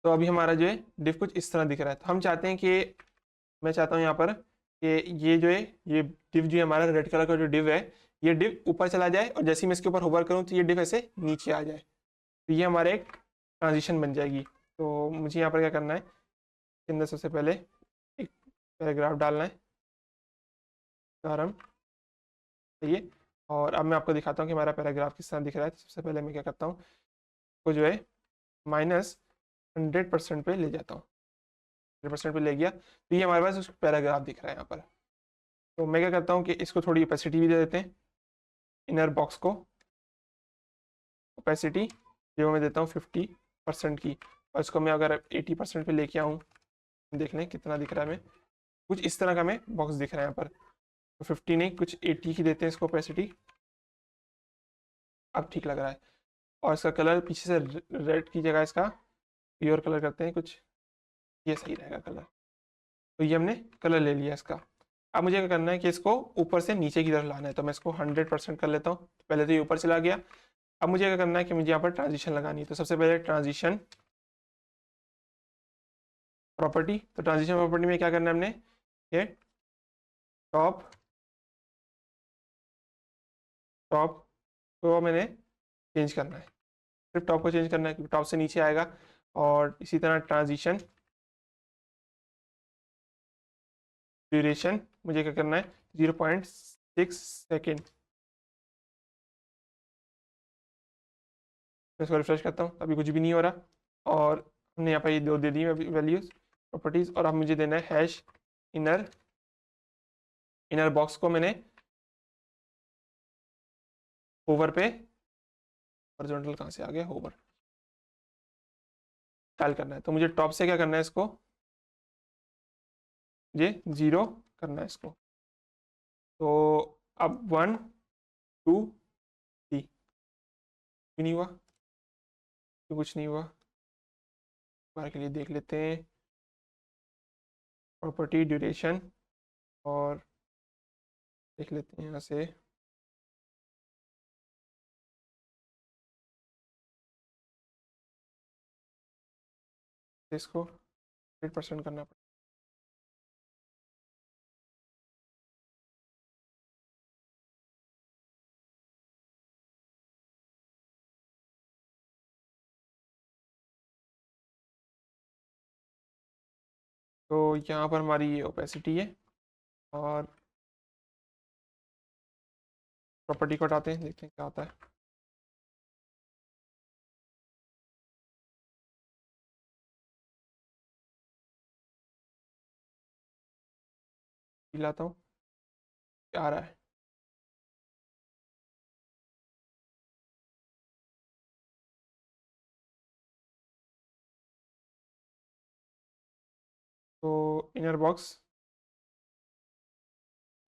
तो अभी हमारा जो है डिव कुछ इस तरह दिख रहा है। तो हम चाहते हैं कि, मैं चाहता हूँ यहाँ पर कि ये जो है, ये डिव जो है हमारा रेड कलर का जो डिव है, ये डिव ऊपर चला जाए, और जैसे ही मैं इसके ऊपर होवर करूँ तो ये डिव ऐसे नीचे आ जाए। तो ये हमारा एक ट्रांजिशन बन जाएगी। तो मुझे यहाँ पर क्या करना है, इसके अंदर सबसे पहले एक पैराग्राफ डालना है, प्रारंभ, ये। और अब मैं आपको दिखाता हूँ कि हमारा पैराग्राफ किस तरह दिख रहा है। तो सबसे पहले मैं क्या करता हूँ, को जो है -100% पे ले जाता हूँ, 100% पे ले गया। तो ये हमारे पास पैराग्राफ दिख रहा है यहाँ पर। तो मैं क्या करता हूँ कि इसको थोड़ी ओपेसिटी भी दे देते हैं, इनर बॉक्स को ओपेसिटी जो मैं देता हूँ 50% की, और इसको मैं अगर 80% पे लेके आऊँ, देख लें कितना दिख रहा है, हमें कुछ इस तरह का हमें बॉक्स दिख रहा है यहाँ पर। तो 50 नहीं, कुछ 80 की देते हैं इसको ओपेसिटी, अब ठीक लग रहा है। और इसका कलर पीछे से रेड की जगह इसका प्योर कलर करते हैं कुछ, ये सही रहेगा कलर। तो ये हमने कलर ले लिया इसका। अब मुझे क्या करना है कि इसको ऊपर से नीचे की तरफ लाना है, तो मैं इसको 100% कर लेता हूँ। पहले तो ये ऊपर चला गया। अब मुझे क्या करना है कि मुझे यहाँ पर ट्रांजिशन लगानी है, तो सबसे पहले ट्रांजिशन प्रॉपर्टी। तो ट्रांजिशन प्रॉपर्टी में क्या करना है हमने, ये टॉप टॉप को मैंने चेंज करना है, सिर्फ टॉप को चेंज करना है, क्योंकि टॉप से नीचे आएगा। और इसी तरह ट्रांजिशन ड्यूरेशन मुझे क्या करना है 0.6 सेकेंड। मैं इसको रिफ्रेश करता हूँ, अभी कुछ भी नहीं हो रहा। और हमने यहाँ पर ये दो दे दी वैल्यूज प्रॉपर्टीज, और अब मुझे देना है हैश इनर इनर बॉक्स को मैंने होवर पे, हॉरिजॉन्टल कहाँ से आ गया, होवर स्टाइल करना है। तो मुझे टॉप से क्या करना है, इसको ये 0 करना है इसको। तो अब 1 2 3 भी नहीं हुआ, तो कुछ नहीं हुआ। बार के लिए देख लेते हैं प्रॉपर्टी ड्यूरेशन, और देख लेते हैं यहाँ से इसको 100% करना पड़ेगा। तो यहाँ पर हमारी ये ओपेसिटी है, और प्रॉपर्टी को हटाते हैं, देखते हैं क्या आता है। लाता हूँ, क्या आ रहा है। तो इनर बॉक्स,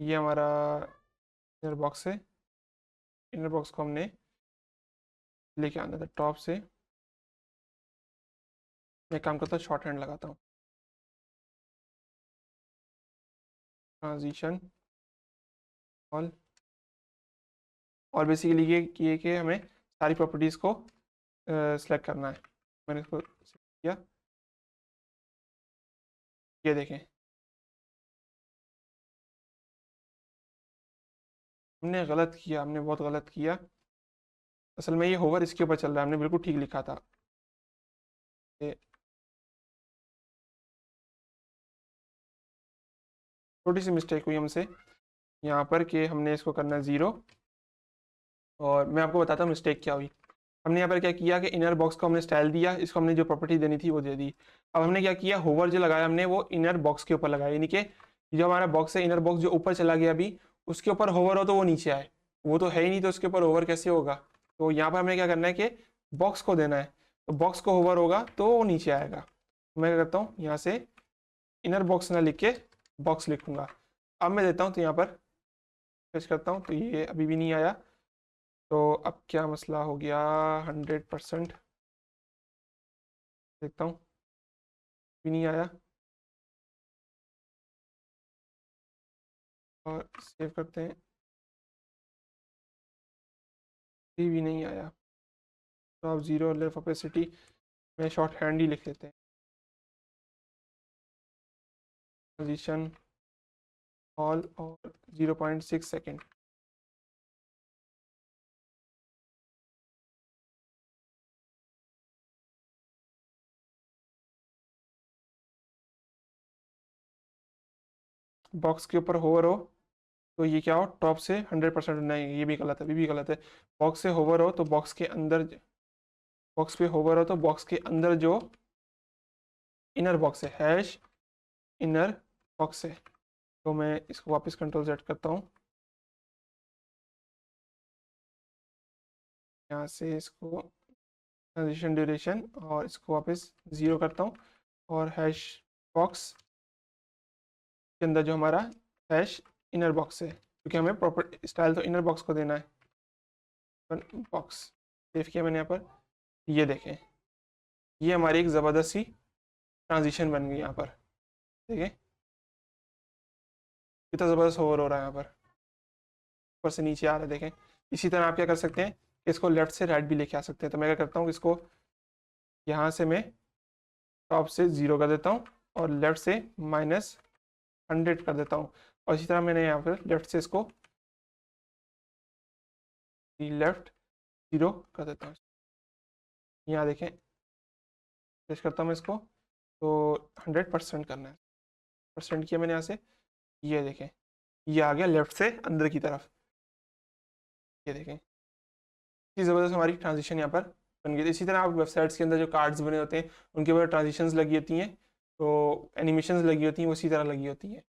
ये हमारा इनर बॉक्स है। इनर बॉक्स को हमने लेके आना था टॉप से। मैं काम करता हूँ, शॉर्ट हैंड लगाता हूँ, ट्रांजिशन ऑल। और बेसिकली ये कि हमें सारी प्रॉपर्टीज़ को सेलेक्ट करना है। मैंने इसको select किया, ये देखें हमने गलत किया, हमने बहुत गलत किया। असल में ये होवर इसके ऊपर चल रहा है, हमने बिल्कुल ठीक लिखा था। ये छोटी सी मिस्टेक हुई हमसे यहाँ पर कि हमने इसको करना है 0। और मैं आपको बताता हूँ मिस्टेक क्या हुई। हमने यहाँ पर क्या किया कि इनर बॉक्स को हमने स्टाइल दिया, इसको हमने जो प्रॉपर्टी देनी थी वो दे दी। अब हमने क्या किया, होवर जो लगाया हमने वो इनर बॉक्स के ऊपर लगाया, यानी कि जो हमारा बॉक्स है, इनर बॉक्स जो ऊपर चला गया अभी, उसके ऊपर होवर हो तो वो नीचे आए, वो तो है ही नहीं, तो उसके ऊपर होवर कैसे होगा। तो यहाँ पर हमें क्या करना है कि बॉक्स को देना है, तो बॉक्स को होवर होगा तो वो नीचे आएगा। मैं क्या करता हूँ, यहाँ से इनर बॉक्स ना लिख के बॉक्स लिखूंगा। अब मैं देता हूँ, तो यहाँ पर सर्च करता हूँ, तो ये अभी भी नहीं आया। तो अब क्या मसला हो गया, 100% देखता हूँ, भी नहीं आया। और सेव करते हैं, भी नहीं आया। तो अब 0 लेफ ओपेसिटी में शॉर्ट हैंड ही लिख लेते हैं, पोजीशन ऑल, और 0.6 सेकेंड। बॉक्स के ऊपर होवर हो तो ये क्या हो, टॉप से 100%। नहीं, ये भी गलत है, अभी भी गलत है। बॉक्स से होवर हो तो बॉक्स के अंदर, बॉक्स पे होवर हो तो बॉक्स के अंदर जो इनर बॉक्स है, हैश इनर बॉक्स है, तो मैं इसको वापस कंट्रोल Z करता हूँ, यहाँ से इसको ट्रांजिशन ड्यूरेशन और इसको वापस 0 करता हूँ, और हैश बॉक्स के अंदर जो हमारा हैश इनर बॉक्स है, क्योंकि हमें प्रॉपर स्टाइल तो इनर बॉक्स को देना है, बॉक्स सेव किया मैंने यहाँ पर। ये देखें, ये हमारी एक ज़बरदस्त सी ट्रांजिशन बन गई यहाँ पर, ठीक है, कितना ज़बरदस्त ओवर हो रहा है यहाँ पर, ऊपर से नीचे आ रहा है देखें। इसी तरह आप क्या कर सकते हैं, इसको लेफ्ट से राइट भी लेके आ सकते हैं। तो मैं क्या करता हूँ, इसको यहाँ से मैं टॉप से 0 कर देता हूँ और लेफ्ट से -100 कर देता हूँ, और इसी तरह मैंने यहाँ पर लेफ्ट से इसको लेफ्ट 0 कर देता हूँ। यहाँ देखें, टेस्ट करता हूँ मैं इसको, तो 100% करना है, परसेंट किया मैंने यहाँ से। ये देखें, ये आ गया लेफ्ट से अंदर की तरफ, ये देखें, इतनी ज़बरदस्त हमारी ट्रांजिशन यहाँ पर बन गई। इसी तरह आप वेबसाइट्स के अंदर जो कार्ड्स बने होते हैं उनके ऊपर ट्रांजिशंस लगी होती हैं, तो एनिमेशंस लगी होती हैं, उसी तरह लगी होती हैं।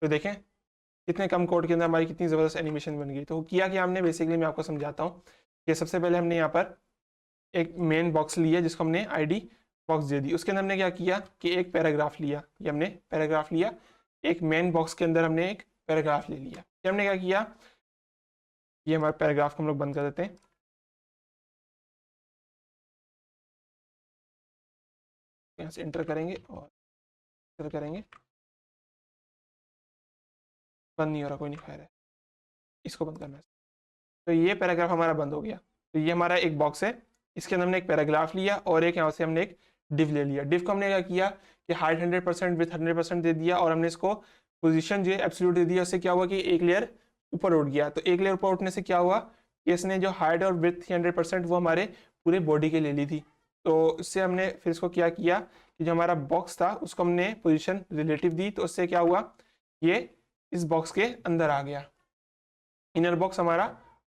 तो देखें कितने कम कोड के अंदर हमारी कितनी ज़बरदस्त एनिमेशन बन गई। तो किया कि हमने बेसिकली, मैं आपको समझाता हूँ कि सबसे पहले हमने यहाँ पर एक मेन बॉक्स लिया जिसको हमने ID बॉक्स दे दी। उसके अंदर हमने क्या किया कि एक पैराग्राफ लिया, ये हमने पैराग्राफ लिया, एक मेन बॉक्स के अंदर हमने एक पैराग्राफ ले लिया। ये हमने क्या किया, ये हमारे पैराग्राफ को हम लोग बंद कर देते हैं, यहाँ से एंटर करेंगे और एंटर करेंगे, बंद नहीं हो रहा, कोई नहीं, खैर है, इसको बंद करना है। तो ये पैराग्राफ हमारा बंद हो गया। तो ये हमारा एक बॉक्स है, इसके अंदर हमने एक पैराग्राफ लिया और एक यहाँ से हमने एक डिव ले लिया। डिव को हमने क्या किया कि हाइट 100% विथ 100% दे दिया, और हमने इसको पोजीशन जो है एब्सोल्यूट दे दिया। उससे क्या हुआ कि एक लेयर ऊपर उठ गया। तो एक लेयर ऊपर उठने से क्या हुआ कि इसने जो हाइट और विथ 100% वो हमारे पूरे बॉडी के ले ली थी। तो इससे हमने फिर इसको क्या किया कि जो हमारा बॉक्स था उसको हमने पोजिशन रिलेटिव दी। तो उससे क्या हुआ, ये इस बॉक्स के अंदर आ गया, इनर बॉक्स हमारा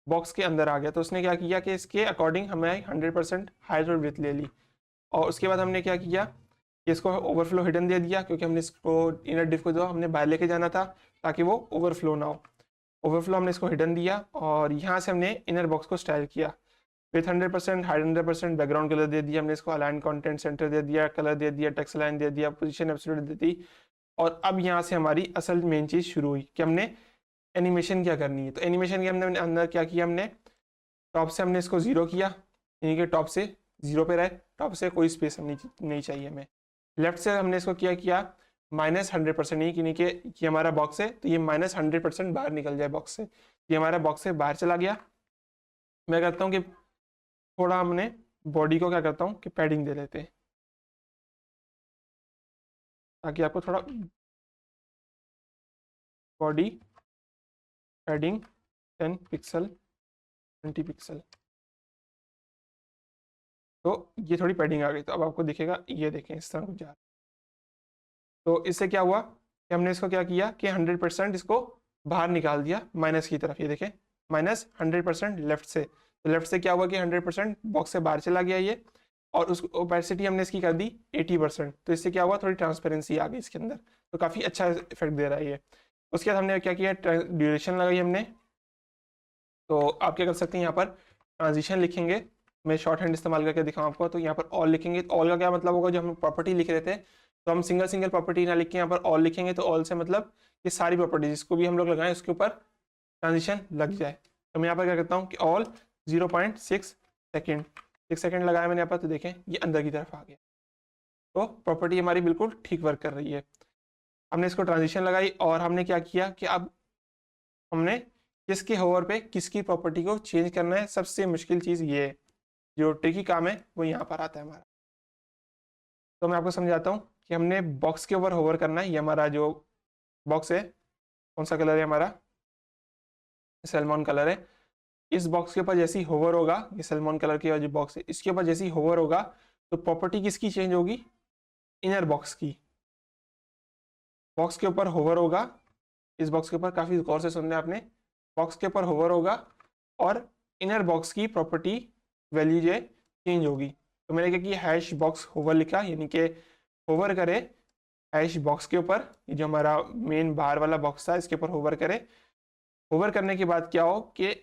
बॉक्स के अंदर आ गया। तो उसने क्या किया कि इसके अकॉर्डिंग हमें 100% हाइट और विड्थ ले ली। और उसके बाद हमने क्या किया कि इसको ओवरफ्लो हिडन दे दिया, क्योंकि हमने इसको इनर डिफ को जो हमने बाहर लेके जाना था ताकि वो ओवरफ्लो ना हो। ओवरफ्लो हमने इसको हिडन दिया, और यहाँ से हमने इनर बॉक्स को स्टाइल किया विथ 100%, हाइट 100%, बैकग्राउंड कलर दे दिया हमने इसको, अलाइन कंटेंट सेंटर दे दिया, कलर दे दिया, टेक्स्ट लाइन दे दिया, पोजीशन एब्सोल्यूट दे दी। और अब यहाँ से हमारी असल मेन चीज़ शुरू हुई कि हमने एनिमेशन क्या करनी है। तो एनिमेशन के हमने अंदर क्या किया, हमने टॉप से हमने इसको 0 किया, यानी कि टॉप से 0 पे रहे, टॉप से कोई स्पेस नहीं चाहिए हमें। लेफ्ट से हमने इसको क्या किया -100%, नहीं कि ये हमारा बॉक्स है तो ये -100% बाहर निकल जाए बॉक्स से। ये हमारा बॉक्स से बाहर चला गया। मैं करता हूँ कि थोड़ा हमने बॉडी को क्या करता हूँ कि पैडिंग दे लेते हैं, ताकि आपको थोड़ा बॉडी पैडिंग 10 पिक्सल 20 पिक्सल, तो ये थोड़ी पैडिंग आ गई। तो अब आपको दिखेगा, ये देखें इस तरह कुछ जा रहा है। तो इससे क्या हुआ कि हमने इसको क्या किया कि 100% इसको बाहर निकाल दिया माइनस की तरफ। ये देखें -100% लेफ्ट से। तो लेफ्ट से क्या हुआ कि 100% बॉक्स से बाहर चला गया ये, और उस ओपेसिटी हमने इसकी कर दी 80%। तो इससे क्या हुआ, थोड़ी ट्रांसपेरेंसी आ गई इसके अंदर, तो काफ़ी अच्छा इफेक्ट दे रहा है ये। उसके बाद हमने क्या किया, ड्यूरेशन लगाई हमने। तो आप क्या कर सकते हैं, यहाँ पर ट्रांजिशन लिखेंगे, मैं शॉर्ट हैंड इस्तेमाल करके दिखाऊँ आपको। तो यहाँ पर ऑल लिखेंगे, तो ऑल का क्या मतलब होगा, जो हम प्रॉपर्टी लिख रहे थे तो हम सिंगल सिंगल प्रॉपर्टी ना लिख के यहाँ पर ऑल लिखेंगे। तो ऑल से मतलब ये सारी प्रॉपर्टी जिसको भी हम लोग लगाएं उसके ऊपर ट्रांजिशन लग जाए। तो मैं यहाँ पर क्या करता हूँ कि ऑल 0.6 सेकेंड, 6 सेकेंड लगाया मैंने यहाँ पर। तो देखें ये अंदर की तरफ आ गया, तो प्रॉपर्टी हमारी बिल्कुल ठीक वर्क कर रही है। हमने इसको ट्रांजिशन लगाई, और हमने क्या किया कि अब हमने किसके होवर पे किसकी प्रॉपर्टी को चेंज करना है। सबसे मुश्किल चीज़ ये है, जो ट्रिकी काम है वो यहाँ पर आता है हमारा। तो मैं आपको समझाता हूँ कि हमने बॉक्स के ऊपर होवर करना है। ये हमारा जो बॉक्स है, कौन सा कलर है हमारा, सैल्मॉन कलर है। इस बॉक्स के ऊपर जैसी होवर होगा, ये सैल्मॉन कलर की जो बॉक्स है इसके ऊपर जैसी होवर होगा, तो प्रॉपर्टी किसकी चेंज होगी, इनर बॉक्स की। बॉक्स के ऊपर होवर होगा, इस बॉक्स के ऊपर, काफ़ी गौर से सुनना है आपने, बॉक्स के ऊपर होवर होगा और इनर बॉक्स की प्रॉपर्टी वैल्यू जो है चेंज होगी। तो मैंने क्या किया, हैश बॉक्स होवर लिखा, यानी कि होवर करे हैश बॉक्स के ऊपर, ये जो हमारा मेन बाहर वाला बॉक्स था इसके ऊपर होवर करें। होवर करने के बाद क्या हो कि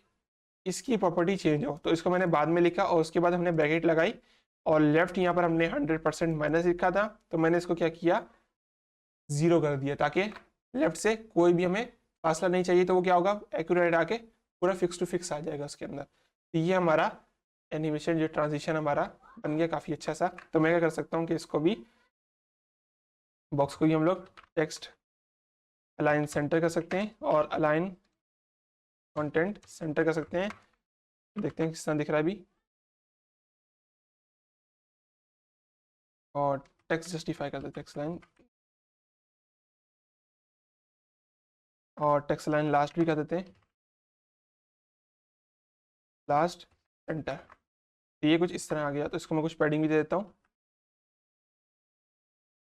इसकी प्रॉपर्टी चेंज हो, तो इसको मैंने बाद में लिखा और उसके बाद हमने ब्रैकेट लगाई और लेफ्ट यहाँ पर हमने 100% माइनस लिखा था, तो मैंने इसको क्या किया 0 कर दिया, ताकि लेफ्ट से कोई भी हमें फासला नहीं चाहिए, तो वो क्या होगा एक्यूरेट आके पूरा फिक्स टू फिक्स आ जाएगा उसके अंदर। तो ये हमारा एनिमेशन जो ट्रांजिशन हमारा बन गया काफ़ी अच्छा सा। तो मैं क्या कर सकता हूँ कि इसको भी बॉक्स को भी हम लोग टेक्स्ट अलाइन सेंटर कर सकते हैं और अलाइन कंटेंट सेंटर कर सकते हैं। देखते हैं किस तरह दिख रहा है अभी। और टेक्स्ट जस्टिफाई कर देते हैं टेक्स्ट लाइन, और टेक्स्ट लाइन लास्ट भी कर देते हैं, लास्ट एंटर। तो ये कुछ इस तरह आ गया। तो इसको मैं कुछ पैडिंग भी दे देता हूँ,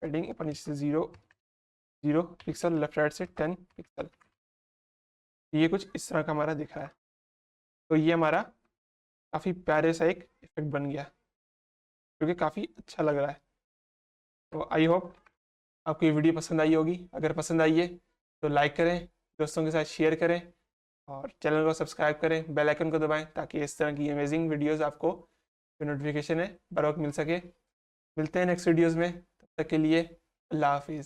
पैडिंग ऊपर नीचे से 0 पिक्सल, लेफ्ट राइट से 10 पिक्सल। ये कुछ इस तरह का हमारा दिख रहा है। तो ये हमारा काफ़ी प्यारे सा एक इफेक्ट बन गया, क्योंकि काफ़ी अच्छा लग रहा है। तो आई होप आपको ये वीडियो पसंद आई होगी। अगर पसंद आई है तो लाइक करें, दोस्तों के साथ शेयर करें और चैनल को सब्सक्राइब करें, बेल आइकन को दबाएं, ताकि इस तरह की अमेजिंग वीडियोस आपको जो नोटिफिकेशन है बर वक्त मिल सके। मिलते हैं नेक्स्ट वीडियोस में, तब तक के लिए अल्लाह हाफिज़।